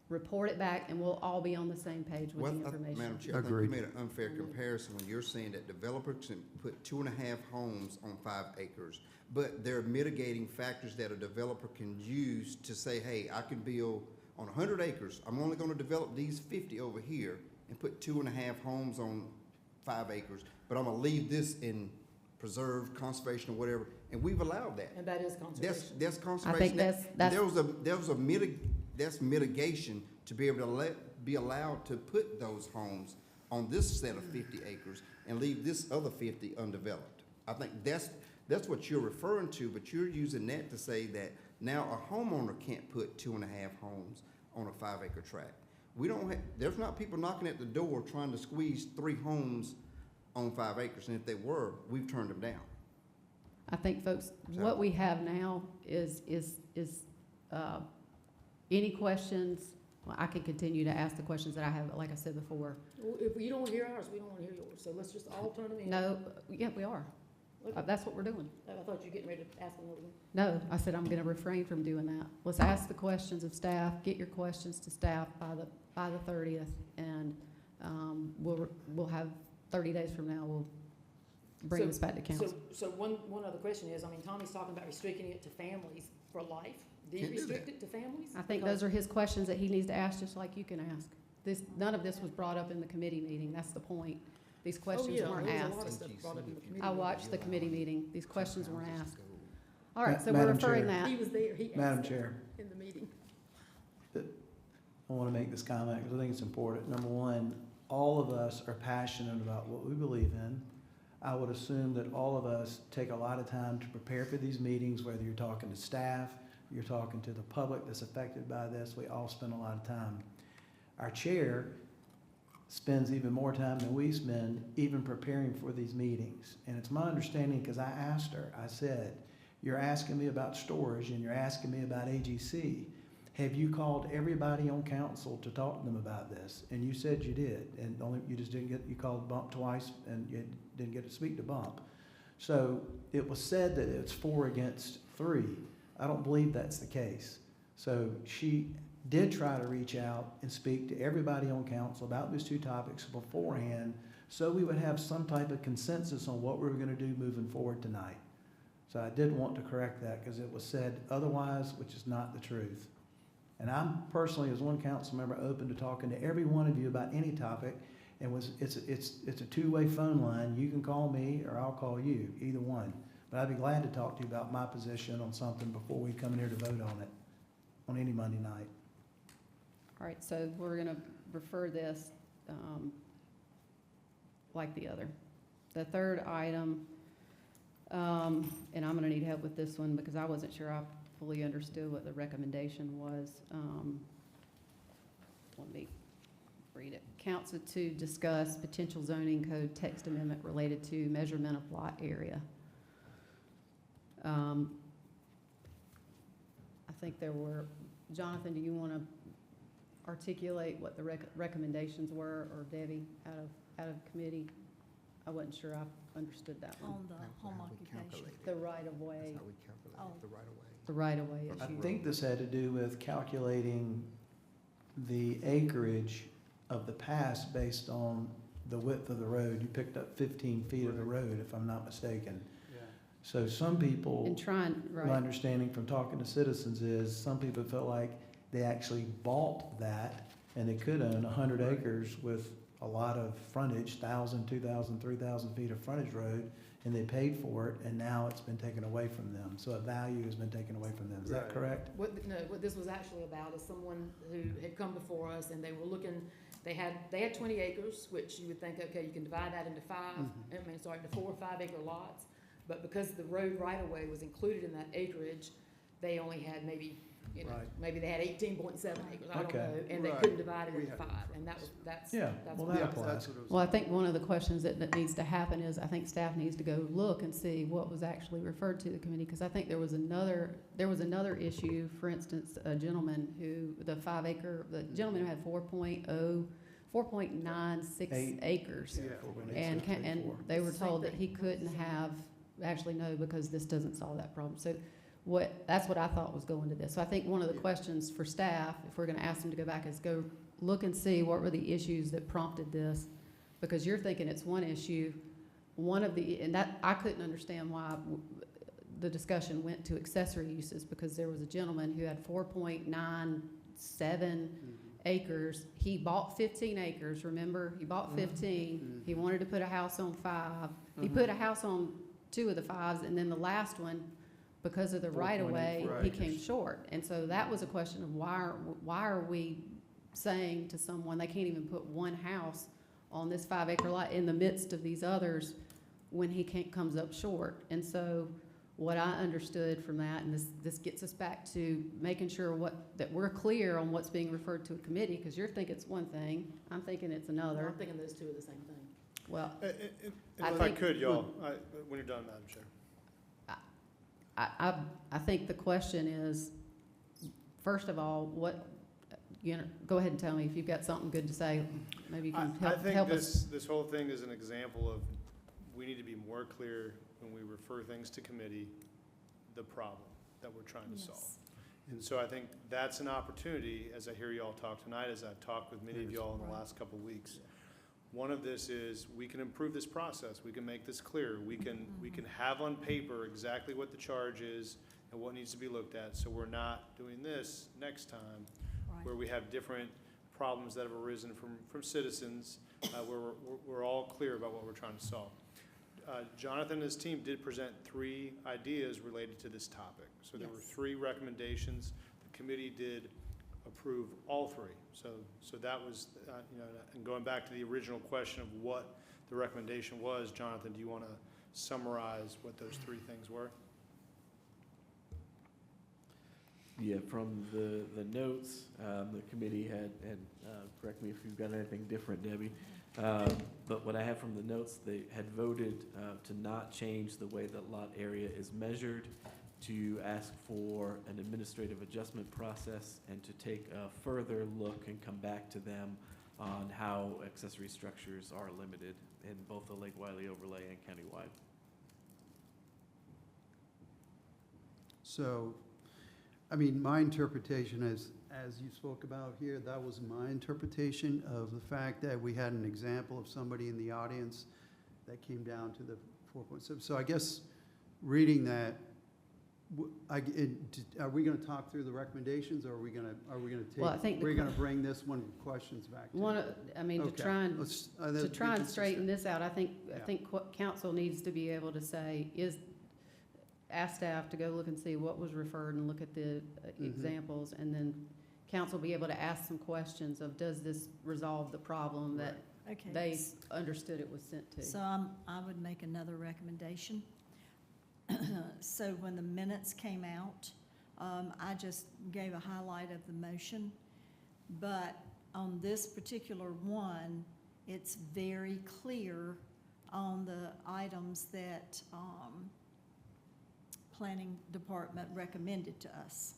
report it back, and we'll all be on the same page with Well, the Madam information. Chair, I think you Agreed. made an unfair comparison when you're saying that developers can put 2.5 homes on 5 acres, but there are mitigating factors that a developer can use to say, hey, I can build on 100 acres. I'm only gonna develop these 50 over here and put 2.5 homes on 5 acres, but I'm gonna leave this in preserve, conservation, or whatever, and we've allowed that. And that is conservation. That's I conservation. think That's mitigation to be able to be allowed to put those homes on this set of 50 acres and leave this other 50 undeveloped. I think that's what you're referring to, but you're using that to say that now a homeowner can't put 2.5 homes on a 5 acre tract. There's not people knocking at the door trying to squeeze 3 homes on 5 acres, and if they were, we've turned them down. I think, folks, what we have now is any questions, well, I can continue to ask the questions that I have, like I said before. Well, if you don't want to hear ours, we don't want to hear yours. So let's just all turn them in. No, yeah, we are. Okay. That's what we're doing. I thought you were getting ready to ask another one. No, I said I'm gonna refrain from doing that. Let's ask the questions of staff, get your questions to staff by the 30th, and, we'll have 30 days from now, we'll bring So- this back to council. So one other question is, I mean, Tommy's talking about restricting it to families for life. Do you Can't do restrict that. it to families? I think those are his questions that he needs to ask, just like you can ask. None of this was brought up in the committee meeting, that's the point. These questions weren't Oh, yeah, there was a lot of asked. stuff brought up in the committee. I watched the committee meeting, these questions weren't asked. All right, so we're Madam referring Chair. that. He was there, he Madam asked Chair, that in the meeting. I want to make this comment because I think it's important. Number one, all of us are passionate about what we believe in. I would assume that all of us take a lot of time to prepare for these meetings, whether you're talking to staff, you're talking to the public that's affected by this. We all spend a lot of time. Our chair spends even more time than we spend even preparing for these meetings. And it's my understanding, because I asked her, I said, you're asking me about storage and you're asking me about AGC. Have you called everybody on council to talk to them about this? And you said you did, and you called Bump twice and you didn't get to speak to Bump. So it was said that it's 4 against 3. I don't believe that's the case. So she did try to reach out and speak to everybody on council about these 2 topics beforehand, so we would have some type of consensus on what we were going to do moving forward tonight. So I did want to correct that because it was said otherwise, which is not the truth. And I'm personally, as one council member, open to talking to every one of you about any topic. And it's a 2-way phone line. You can call me or I'll call you, either one. But I'd be glad to talk to you about my position on something before we come in here to vote on it on any Monday night. All right, so we're gonna refer this, like the other. The third item, and I'm gonna need help with this one because I wasn't sure I fully understood what the recommendation was. Let me read it. Council to discuss potential zoning code text amendment related to measurement of lot area. I think there were, Jonathan, do you want to articulate what the recommendations were, or Debbie, out of committee? I wasn't sure I understood that one. On the home occupation. The right-of-way, That's how we calculate the right-of-way. the right-of-way I issue. think this had to do with calculating the acreage of the pass based on the width of the road. You picked up 15 feet of the road, if I'm not mistaken. Yeah. So some people, And trying, my right, understanding from talking to citizens is, some people felt like they actually bought that and they could own 100 acres with a lot of frontage, 1,000, 2,000, 3,000 feet of frontage road, and they paid for it, and now it's been taken away from them. So a value has been taken away from them. Is that Right. correct? What this was actually about is someone who had come before us and they were looking, they had 20 acres, which you would think, okay, you can divide that into into 4 or 5 acre lots. But because the road right-of-way was included in that acreage, they only had maybe, Right. maybe they had 18.7 acres, I don't Okay. know, and they Right. couldn't divide it We into had 5, and that's Yeah, well, that what- applies. That's what it was. well, I think one of the questions that needs to happen is, I think staff needs to go look and see what was actually referred to the committee, because I think there was another issue, for instance, a gentleman who, the gentleman who had 4.96 Eight. acres. Yeah. And they were told that he couldn't have, actually, no, because this doesn't solve that problem. So that's what I thought was going to this. So I think one of the questions for staff, if we're gonna ask them to go back, is go look and see what were the issues that prompted this. Because you're thinking it's one issue, and that, I couldn't understand why the discussion went to accessory uses, because there was a gentleman who had 4.97 acres. He bought 15 acres, remember? He bought 15. He wanted to put a house on 5. He put a house on 2 of the 5s, and then the last one, because of the right-of-way, 4.84 he acres. came short. And so that was a question of why are we saying to someone they can't even put one house on this 5 acre lot in the midst of these others when he comes up short? And so what I understood from that, and this gets us back to making sure that we're clear on what's being referred to a committee, because you're thinking it's one thing, I'm thinking it's another. I'm thinking those two are the same thing. Well, And I if I think- could, y'all, when you're done, Madam Chair. I think the question is, first of all, go ahead and tell me if you've got something good to say. Maybe you can I help think us. this whole thing is an example of, we need to be more clear when we refer things to committee, the problem that we're trying to solve. And so I think that's an opportunity, as I hear y'all talk tonight, as I've talked with many of y'all in the last couple of weeks. One of this is, we can improve this process, we can make this clear, we can have on paper exactly what the charge is and what needs to be looked at, so we're not doing this next time, where we have different problems that have arisen from citizens, where we're all clear about what we're trying to solve. Jonathan and his team did present 3 ideas related to this topic. So there were 3 recommendations. The committee did approve all 3. So that was, and going back to the original question of what the recommendation was, Jonathan, do you want to summarize what those 3 things were? Yeah, from the notes, the committee had, and correct me if you've got anything different, Debbie, but what I have from the notes, they had voted to not change the way that lot area is measured, to ask for an administrative adjustment process, and to take a further look and come back to them on how accessory structures are limited in both the Lake Wiley overlay and countywide. So, I mean, my interpretation is, as you spoke about here, that was my interpretation of the fact that we had an example of somebody in the audience that came down to the 4.7. So I guess reading that, are we gonna talk through the recommendations, or are we gonna take? Well, I think we're gonna bring this one questions back to? One, I mean, to Okay. try and, Let's- to that'd be try and consistent. straighten this out, I think Yeah. what council needs to be able to say is, ask staff to go look and see what was referred and look at the examples, and then council be able to ask some questions of, does this resolve the problem that Okay. they understood it was sent to? So I would make another recommendation. So when the minutes came out, I just gave a highlight of the motion. But on this particular one, it's very clear on the items that Planning Department recommended to us.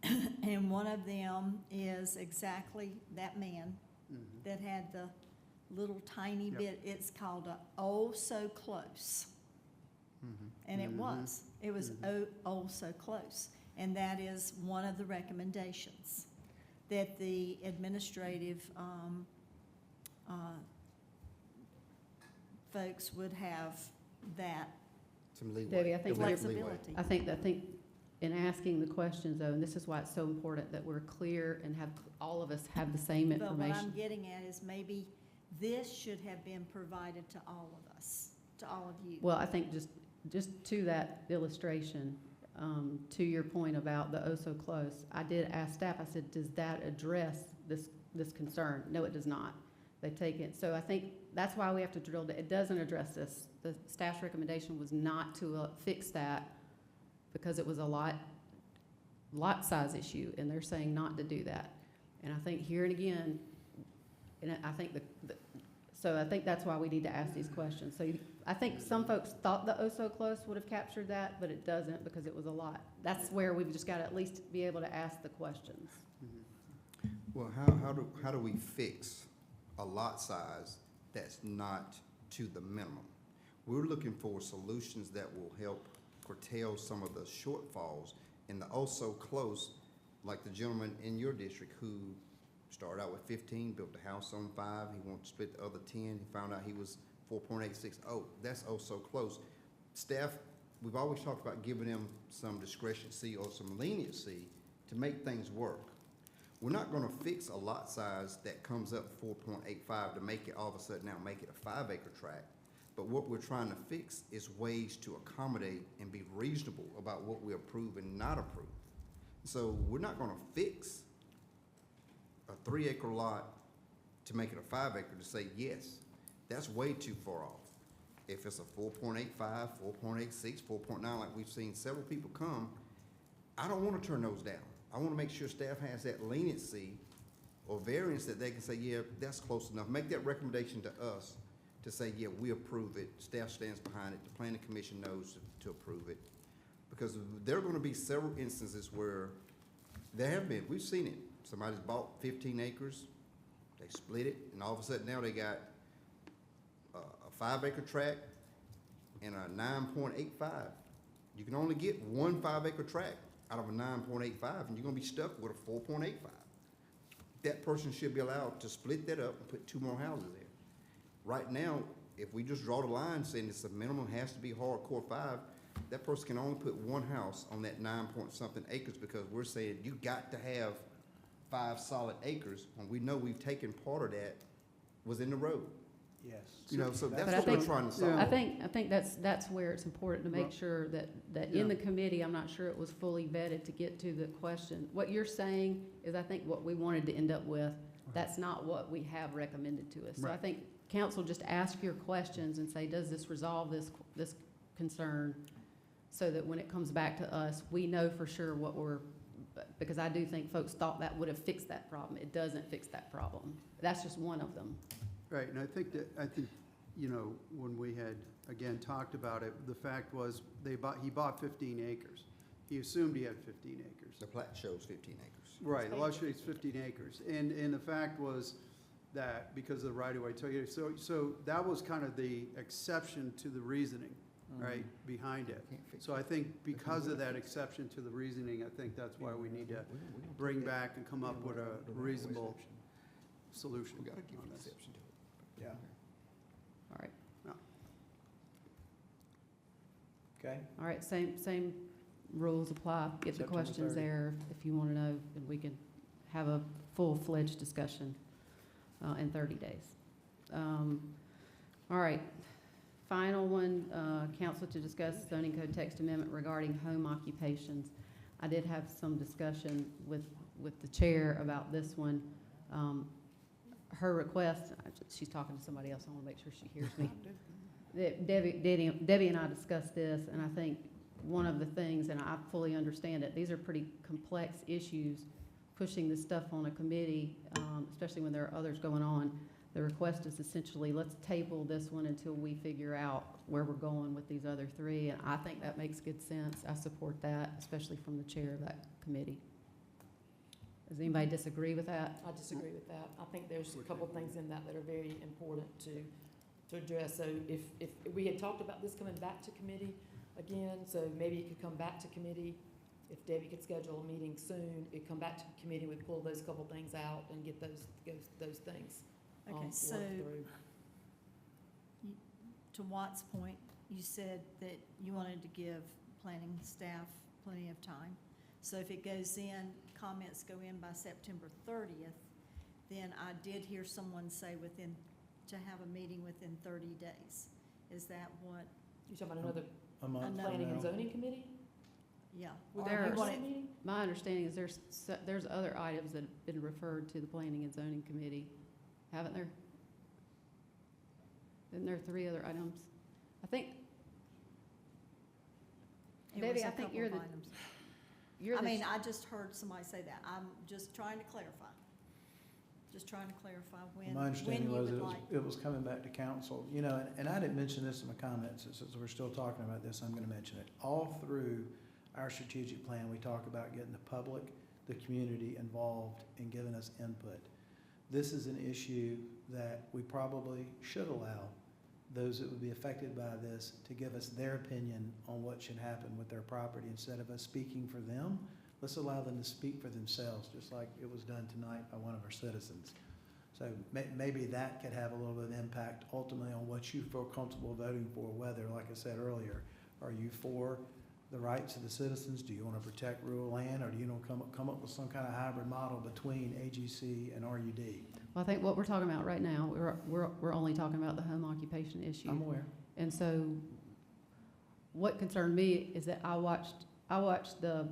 And one of them is exactly that man Mhm. that had the little tiny Yep. bit, it's called a oh so close. Mhm. And it Mhm. was Mhm. oh so close. And that is one of the recommendations, that the administrative folks would have that Some leeway. Debbie, I think Direct you're- leeway. flexibility. I think in asking the questions though, and this is why it's so important that we're clear and have, all of us have the same But what I'm information. getting at is maybe this should have been provided to all of us, to all of you. Well, I think just to that illustration, to your point about the oh so close, I did ask staff, I said, does that address this concern? No, it does not. They take it, so I think that's why we have to drill, it doesn't address this. The staff's recommendation was not to fix that because it was a lot size issue, and they're saying not to do that. And I think here and again, and I think so I think that's why we need to ask these questions. So I think some folks thought the oh so close would have captured that, but it doesn't because it was a lot. That's where we've just got to at least be able to ask the questions. Well, how do we fix a lot size that's not to the minimum? We're looking for solutions that will help curtail some of the shortfalls in the also close, like the gentleman in your district who started out with 15, built a house on 5, he wanted to split the other 10, he found out he was 4.86. Oh, that's oh so close. Staff, we've always talked about giving them some discretion or some leniency to make things work. We're not gonna fix a lot size that comes up 4.85 to make it all of a sudden now make it a 5-acre tract. But what we're trying to fix is ways to accommodate and be reasonable about what we approve and not approve. So we're not gonna fix a 3-acre lot to make it a 5-acre to say yes. That's way too far off. If it's a 4.85, 4.86, 4.9, like we've seen several people come, I don't wanna turn those down. I wanna make sure staff has that leniency or variance that they can say, yeah, that's close enough. Make that recommendation to us to say, yeah, we approve it, staff stands behind it, the planning commission knows to approve it. Because there are gonna be several instances where there have been, we've seen it. Somebody's bought 15 acres, they split it, and all of a sudden now they got a 5-acre tract and a 9.85. You can only get one 5-acre tract out of a 9.85, and you're gonna be stuck with a 4.85. That person should be allowed to split that up and put 2 more houses there. Right now, if we just draw the line saying it's a minimum, has to be hardcore 5, that person can only put 1 house on that 9-point-something acres because we're saying you got to have 5 solid acres when we know we've taken part of that was in the road. Yes. You know, so that's But I what we're think- trying to solve. I think that's where it's important to make Well, sure that yeah. in the committee, I'm not sure it was fully vetted to get to the question. What you're saying is, I think what we wanted to end up with, that's not what we have recommended to us. So I Right. think council, just ask your questions and say, does this resolve this concern? So that when it comes back to us, we know for sure what because I do think folks thought that would have fixed that problem. It doesn't fix that problem. That's just one of them. Right, and I think, you know, when we had, again, talked about it, the fact was, he bought 15 acres. He assumed he had 15 acres. The plat shows 15 acres. Right, the law shows 15 acres. And the fact was that because of the right-of-way, so that was kind of the exception to the reasoning. right, behind it. So I think because of that exception to the reasoning, I think that's why we need to bring back and come up with a reasonable solution. We gotta give on an this. exception to it. Yeah. All right. Okay? All right, same rules apply. Get the September questions 30. there if you want to know, and we can have a full-fledged discussion in 30 days. All right, final one, council to discuss zoning code text amendment regarding home occupations. I did have some discussion with the chair about this one. Her request, she's talking to somebody else, I want to make sure she hears me. Debbie and I discussed this, and I think one of the things, and I fully understand it, these are pretty complex issues, pushing this stuff on a committee, especially when there are others going on. The request is essentially, let's table this one until we figure out where we're going with these other three, and I think that makes good sense. I support that, especially from the chair of that committee. Does anybody disagree with that? I disagree with that. I think there's a couple things in that that are very important to address. So if we had talked about this coming back to committee again, so maybe it could come back to committee. If Debbie could schedule a meeting soon, it'd come back to committee, we'd pull those couple things out and get those things Okay, worked so through. to Watt's point, you said that you wanted to give planning staff plenty of time. So if it goes in, comments go in by September 30th, then I did hear someone say to have a meeting within 30 days. Is that what? You talking about another A month from planning and now. zoning committee? Yeah. Would Or there you be want a it- meeting? My understanding is there's other items that have been referred to the planning and zoning committee, haven't there? Isn't there 3 other items? I think, It Debbie, was a I think couple you're of the, items. you're I the. mean, I just heard somebody say that. I'm just trying to clarify. Just trying to clarify when My you understanding was would like. it was coming back to council, you know, and I didn't mention this in my comments, since we're still talking about this, I'm gonna mention it. All through our strategic plan, we talk about getting the public, the community involved and giving us input. This is an issue that we probably should allow those that would be affected by this to give us their opinion on what should happen with their property. Instead of us speaking for them, let's allow them to speak for themselves, just like it was done tonight by one of our citizens. So maybe that could have a little bit of impact ultimately on what you feel comfortable voting for, whether, like I said earlier, are you for the rights of the citizens? Do you want to protect rural land, or do you want to come up with some kind of hybrid model between AGC and RUD? Well, I think what we're talking about right now, we're only talking about the home occupation issue. I'm aware. And so what concerned me is that I watched the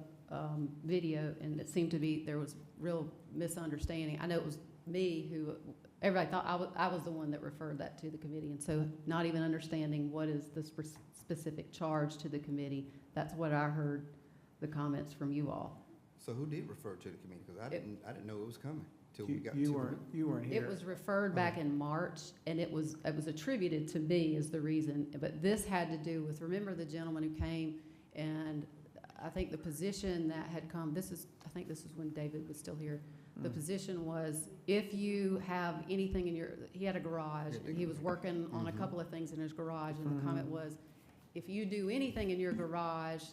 video, and it seemed to be, there was real misunderstanding. I know it was me who, everybody thought I was the one that referred that to the committee. And so not even understanding what is the specific charge to the committee. That's what I heard the comments from you all. So who did refer to the committee? Because I didn't know it was coming till we got to You the. weren't here. It was referred back in March, and it was attributed to me as the reason, but this had to do with, remember the gentleman who came, and I think the position that had come, I think this is when David was still here. The position was, if you have anything in he had a garage, and he was working on a couple of things in his garage, and the comment was, if you do anything in your garage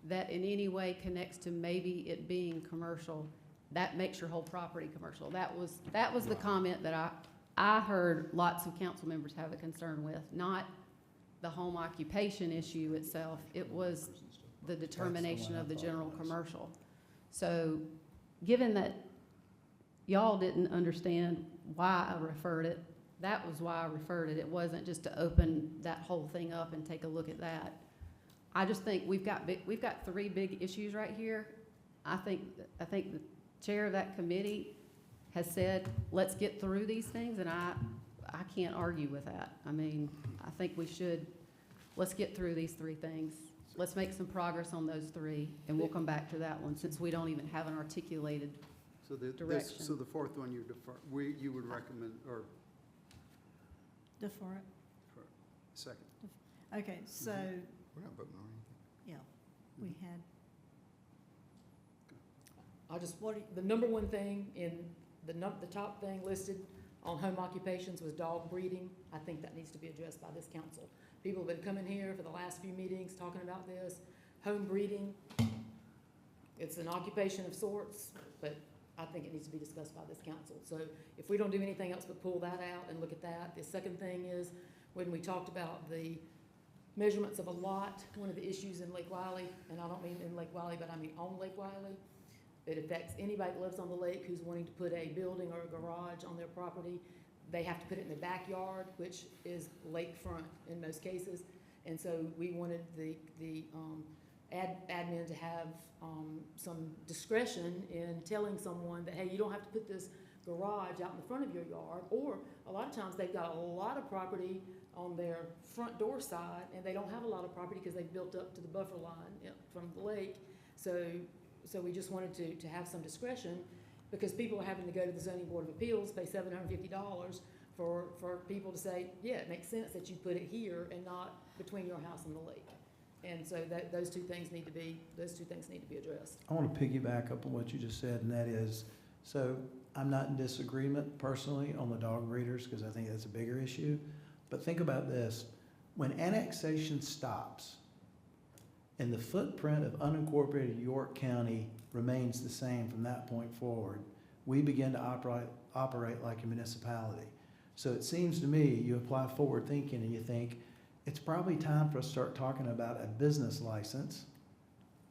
that in any way connects to maybe it being commercial, that makes your whole property commercial. That was the comment that I heard lots of council members have a concern with, not the home occupation issue itself. It was the determination of the general commercial. So, given that y'all didn't understand why I referred it, that was why I referred it. It wasn't just to open that whole thing up and take a look at that. I just think we've got 3 big issues right here. I think the chair of that committee has said, let's get through these things, and I can't argue with that. I mean, I think let's get through these 3 things. Let's make some progress on those 3, and we'll come back to that one, since we don't even have an articulated So direction. so the fourth one you defer, you would recommend, or Defer it. second? Okay, so, We're not voting on anything. yeah, we had, The number one thing in the top thing listed on home occupations was dog breeding. I think that needs to be addressed by this council. People have been coming here for the last few meetings talking about this. Home breeding, it's an occupation of sorts, but I think it needs to be discussed by this council. So if we don't do anything else but pull that out and look at that. The second thing is, when we talked about the measurements of a lot, one of the issues in Lake Wiley, and I don't mean in Lake Wiley, but I mean on Lake Wiley, it affects anybody that lives on the lake who's wanting to put a building or a garage on their property. They have to put it in the backyard, which is lakefront in most cases. And so we wanted the admin to have some discretion in telling someone that, hey, you don't have to put this garage out in the front of your yard. Or a lot of times they've got a lot of property on their front door side, and they don't have a lot of property because they've built up to the buffer line from the lake. So we just wanted to have some discretion, because people are having to go to the zoning board of appeals, pay $750 for people to say, yeah, it makes sense that you put it here and not between your house and the lake. And so those two things need to be addressed. I want to piggyback up on what you just said, and that is, so I'm not in disagreement personally on the dog breeders, because I think that's a bigger issue. But think about this. When annexation stops and the footprint of unincorporated York County remains the same from that point forward, we begin to operate like a municipality. So it seems to me, you apply forward thinking and you think, it's probably time for us to start talking about a business license,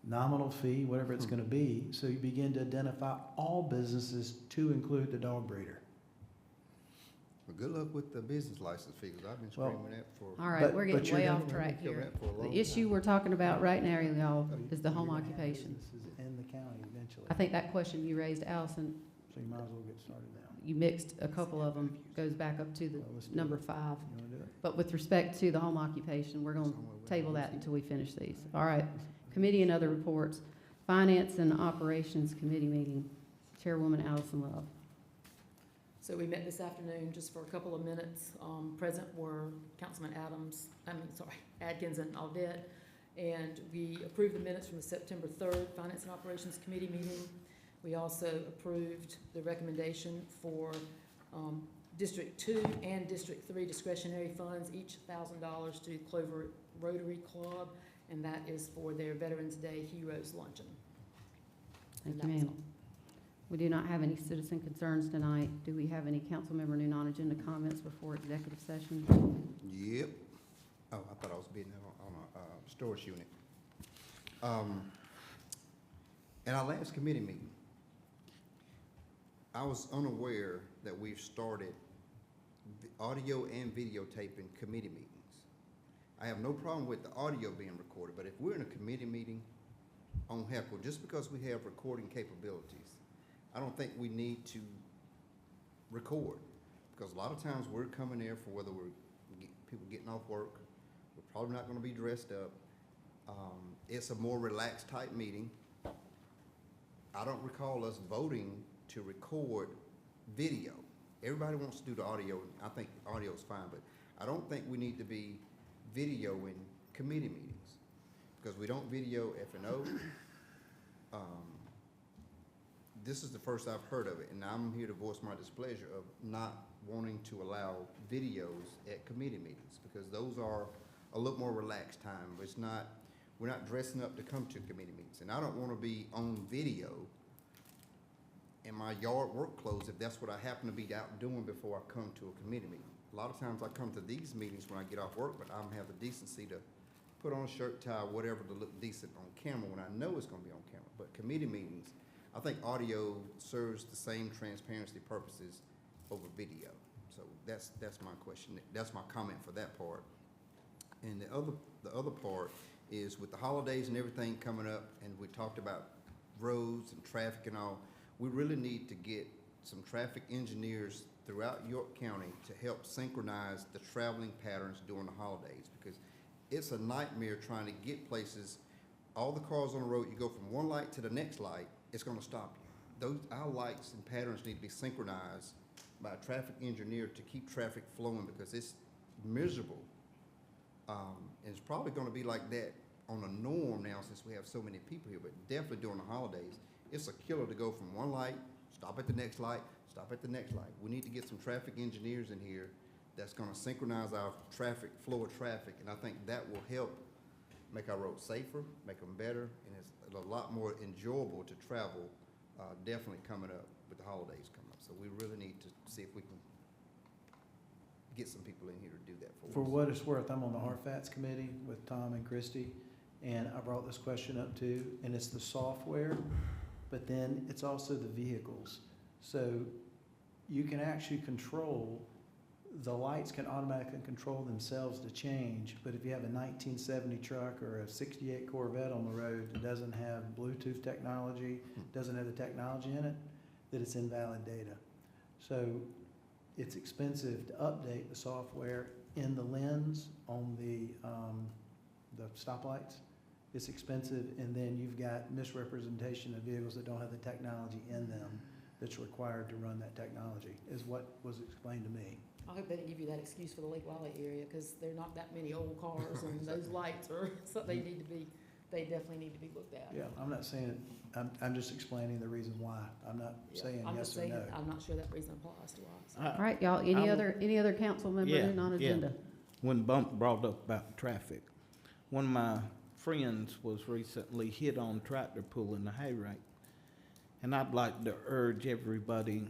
nominal fee, whatever it's going to be, so you begin to identify all businesses to include the dog breeder. Well, good luck with the business license fee, 'cause I've been screaming that for. All right, But- we're but getting you're way gonna- off track here. For a long The issue we're talking about right now, y'all, is the home You're gonna have occupation. businesses in the county eventually. I think that question you raised, Allison, So you might as well get started now. you mixed a couple of them, goes back up to the Well, let's do number it. 5. You wanna do it? But with respect to the home occupation, we're going to table that until we finish these. All right, committee and other reports. Finance and Operations Committee meeting. Chairwoman Allison Love. So we met this afternoon just for a couple of minutes. Present were Councilman Adkins and Aldet. And we approved the minutes from the September 3rd Finance and Operations Committee meeting. We also approved the recommendation for District 2 and District 3 discretionary funds, each $1,000 to Clover Rotary Club, and that is for their Veterans Day Heroes Luncheon. Thank you, And that was ma'am. We do not have any citizen concerns tonight. Do we have any council member new non-agenda comments before executive session? Yep. Oh, I thought I was bidding on a storage unit. In our last committee meeting, I was unaware that we've started audio and videotaping committee meetings. I have no problem with the audio being recorded, but if we're in a committee meeting on HECL, just because we have recording capabilities, I don't think we need to record. Because a lot of times we're coming there for whether we're people getting off work, we're probably not gonna be dressed up. It's a more relaxed type meeting. I don't recall us voting to record video. Everybody wants to do the audio, and I think audio is fine, but I don't think we need to be videoing committee meetings, because we don't video F&O. This is the first I've heard of it, and I'm here to voice my displeasure of not wanting to allow videos at committee meetings, because those are a little more relaxed time. It's not, we're not dressing up to come to committee meetings, and I don't want to be on video in my yard work clothes if that's what I happen to be out doing before I come to a committee meeting. A lot of times I come to these meetings when I get off work, but I don't have the decency to put on a shirt, tie, whatever to look decent on camera when I know it's gonna be on camera. But committee meetings, I think audio serves the same transparency purposes over video. So that's my question, that's my comment for that part. And the other part is with the holidays and everything coming up, and we talked about roads and traffic and all, we really need to get some traffic engineers throughout York County to help synchronize the traveling patterns during the holidays, because it's a nightmare trying to get places. All the cars on the road, you go from one light to the next light, it's gonna stop you. Our lights and patterns need to be synchronized by a traffic engineer to keep traffic flowing, because it's miserable. And it's probably gonna be like that on a norm now since we have so many people here, but definitely during the holidays, it's a killer to go from one light, stop at the next light, stop stop at the next light. We need to get some traffic engineers in here that's gonna synchronize our traffic, flow of traffic, and I think that will help make our roads safer, make them better, and it's a lot more enjoyable to travel, definitely coming up with the holidays coming up. So we really need to see if we can get some people in here to do that for us. For what it's worth, I'm on the RFATS committee with Tom and Christie, and I brought this question up too, and it's the software, but then it's also the vehicles. So you can actually control, the lights can automatically control themselves to change, but if you have a 1970 truck or a 68 Corvette on the road that doesn't have Bluetooth technology, doesn't have the technology in it, that it's invalid data. So it's expensive to update the software in the lens on the stoplights. It's expensive, and then you've got misrepresentation of vehicles that don't have the technology in them that's required to run that technology, is what was explained to me. I hope they didn't give you that excuse for the Lake Wylie area, because there are not that many old cars, and those lights are, so they definitely need to be looked at. Yeah, I'm not saying it, I'm just explaining the reason why. I'm not Yeah, saying I'm yes just or saying, no. I'm not sure that reason applies to us. All right, y'all, any other council member Yeah, non-agenda? When Bump brought up about traffic, one of my friends was recently hit on tractor pulling the hay rake. And I'd like to urge everybody,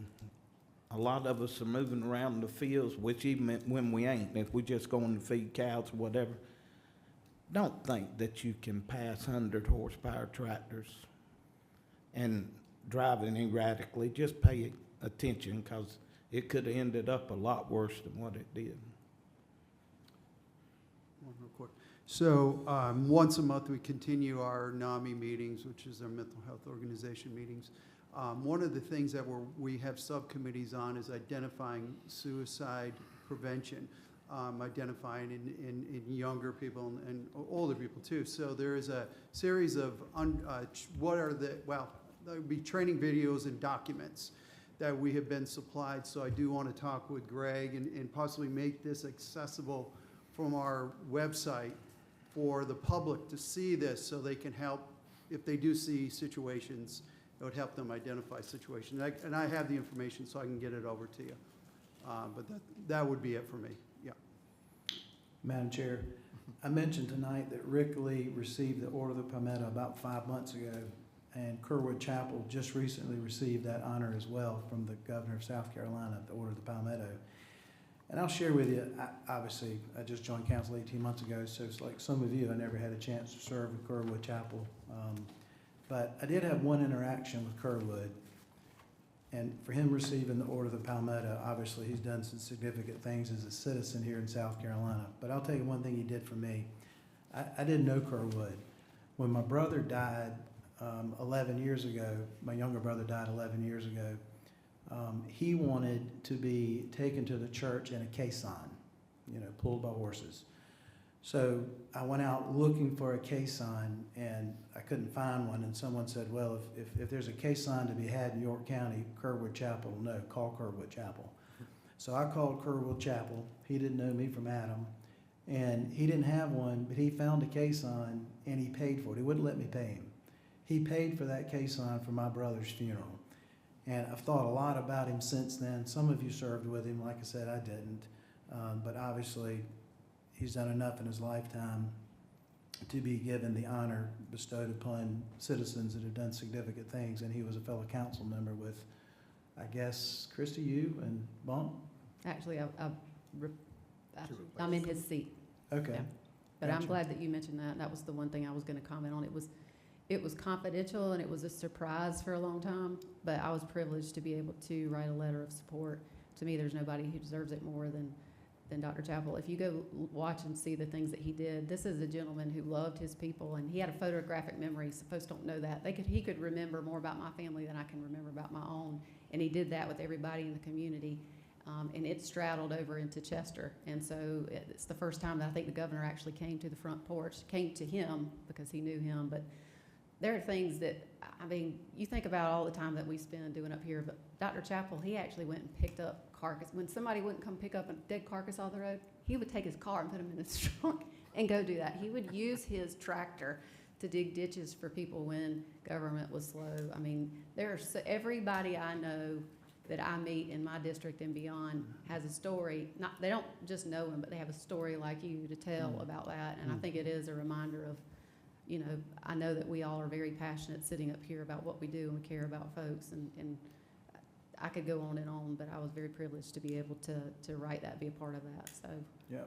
a lot of us are moving around the fields, which even when we ain't, if we just going to feed cows or whatever, don't think that you can pass 100 horsepower tractors and driving erratically. Just pay attention, because it could have ended up a lot worse than what it did. One real quick. So once a month, we continue our NAMI meetings, which is our mental health organization meetings. One of the things that we have subcommittees on is identifying suicide prevention, identifying in younger people and older people too. So there is a series of, there would be training videos and documents that we have been supplied. So I do want to talk with Greg and possibly make this accessible from our website for the public to see this, so they can help, if they do see situations, it would help them identify situations. And I have the information, so I can get it over to you. But that would be it for me, yeah. Madam Chair, I mentioned tonight that Rick Lee received the Order of the Palmetto about 5 months ago, and Kerwood Chapel just recently received that honor as well from the governor of South Carolina, the Order of the Palmetto. And I'll share with you, obviously, I just joined council 18 months ago, so it's like some of you, I never had a chance to serve with Kerwood Chapel. But I did have one interaction with Kerwood, and for him receiving the Order of the Palmetto, obviously he's done some significant things as a citizen here in South Carolina. But I'll tell you one thing he did for me. I didn't know Kerwood. When my brother died 11 years ago, my younger brother died 11 years ago, he wanted to be taken to the church in a caisson, pulled by horses. So I went out looking for a caisson, and I couldn't find one, and someone said, well, if there's a caisson to be had in York County, Kerwood Chapel, no, call Kerwood Chapel. So I called Kerwood Chapel. He didn't know me from Adam, and he didn't have one, but he found a caisson, and he paid for it. He wouldn't let me pay him. He paid for that caisson for my brother's funeral. And I've thought a lot about him since then. Some of you served with him. Like I said, I didn't. But obviously, he's done enough in his lifetime to be given the honor bestowed upon citizens that have done significant things. And he was a fellow council member with, I guess, Christie, you and Bump? Actually, I'm in his seat. Okay. Yeah. But I'm Gotcha. glad that you mentioned that. That was the one thing I was going to comment on. It was confidential, and it was a surprise for a long time, but I was privileged to be able to write a letter of support. To me, there's nobody who deserves it more than Dr. Chapel. If you go watch and see the things that he did, this is a gentleman who loved his people, and he had a photographic memory. Folks don't know that. He could remember more about my family than I can remember about my own, and he did that with everybody in the community. And it straddled over into Chester. And so it's the first time that I think the governor actually came to the front porch, came to him because he knew him. But there are things that, you think about all the time that we spend doing up here, but Dr. Chapel, he actually went and picked up carcass. When somebody wouldn't come pick up a dead carcass off the road, he would take his car and put him in his trunk and go do that. He would use his tractor to dig ditches for people when government was slow. Everybody I know that I meet in my district and beyond has a story. Not, they don't just know him, but they have a story like you to tell about that. And I think it is a reminder of, you know, I know that we all are very passionate sitting up here about what we do and we care about folks. And I could go on and on, but I was very privileged to be able to write that, be a part of that. So, Yeah.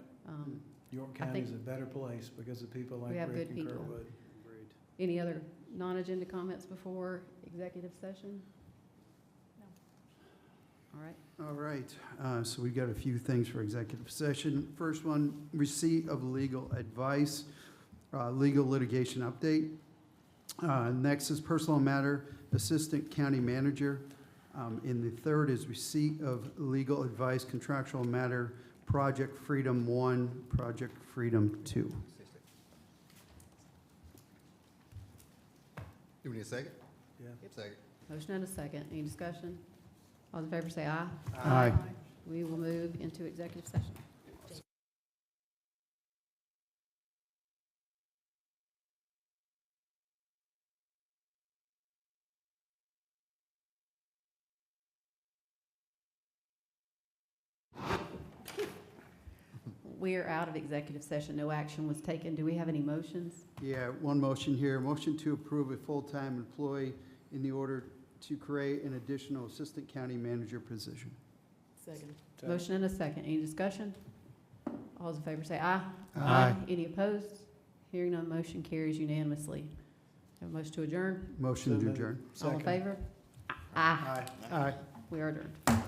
York I County think is a better place because of people like we have Rick good and people. Kerwood. Agreed. Any other non-agenda comments before executive session? No. All right. All right, so we've got a few things for executive session. First one, receipt of legal advice, legal litigation update. Next is personal matter, assistant county manager. And the third is receipt of legal advice, contractual matter, Project Freedom 1, Project Freedom 2. Do we need a second? Yeah. Second. Motion and a second. Any discussion? All in favor say aye. Aye. We will move into executive session. We are out of executive session. No action was taken. Do we have any motions? Yeah, one motion here. Motion to approve a full-time employee in the order to create an additional assistant county manager position. Second. Motion and a second. Any discussion? All those in favor say aye. Aye. Any opposed? Hearing none, motion carries unanimously. Have a motion to adjourn? Motion to adjourn. All in Second. favor? Aye. Aye. We are adjourned.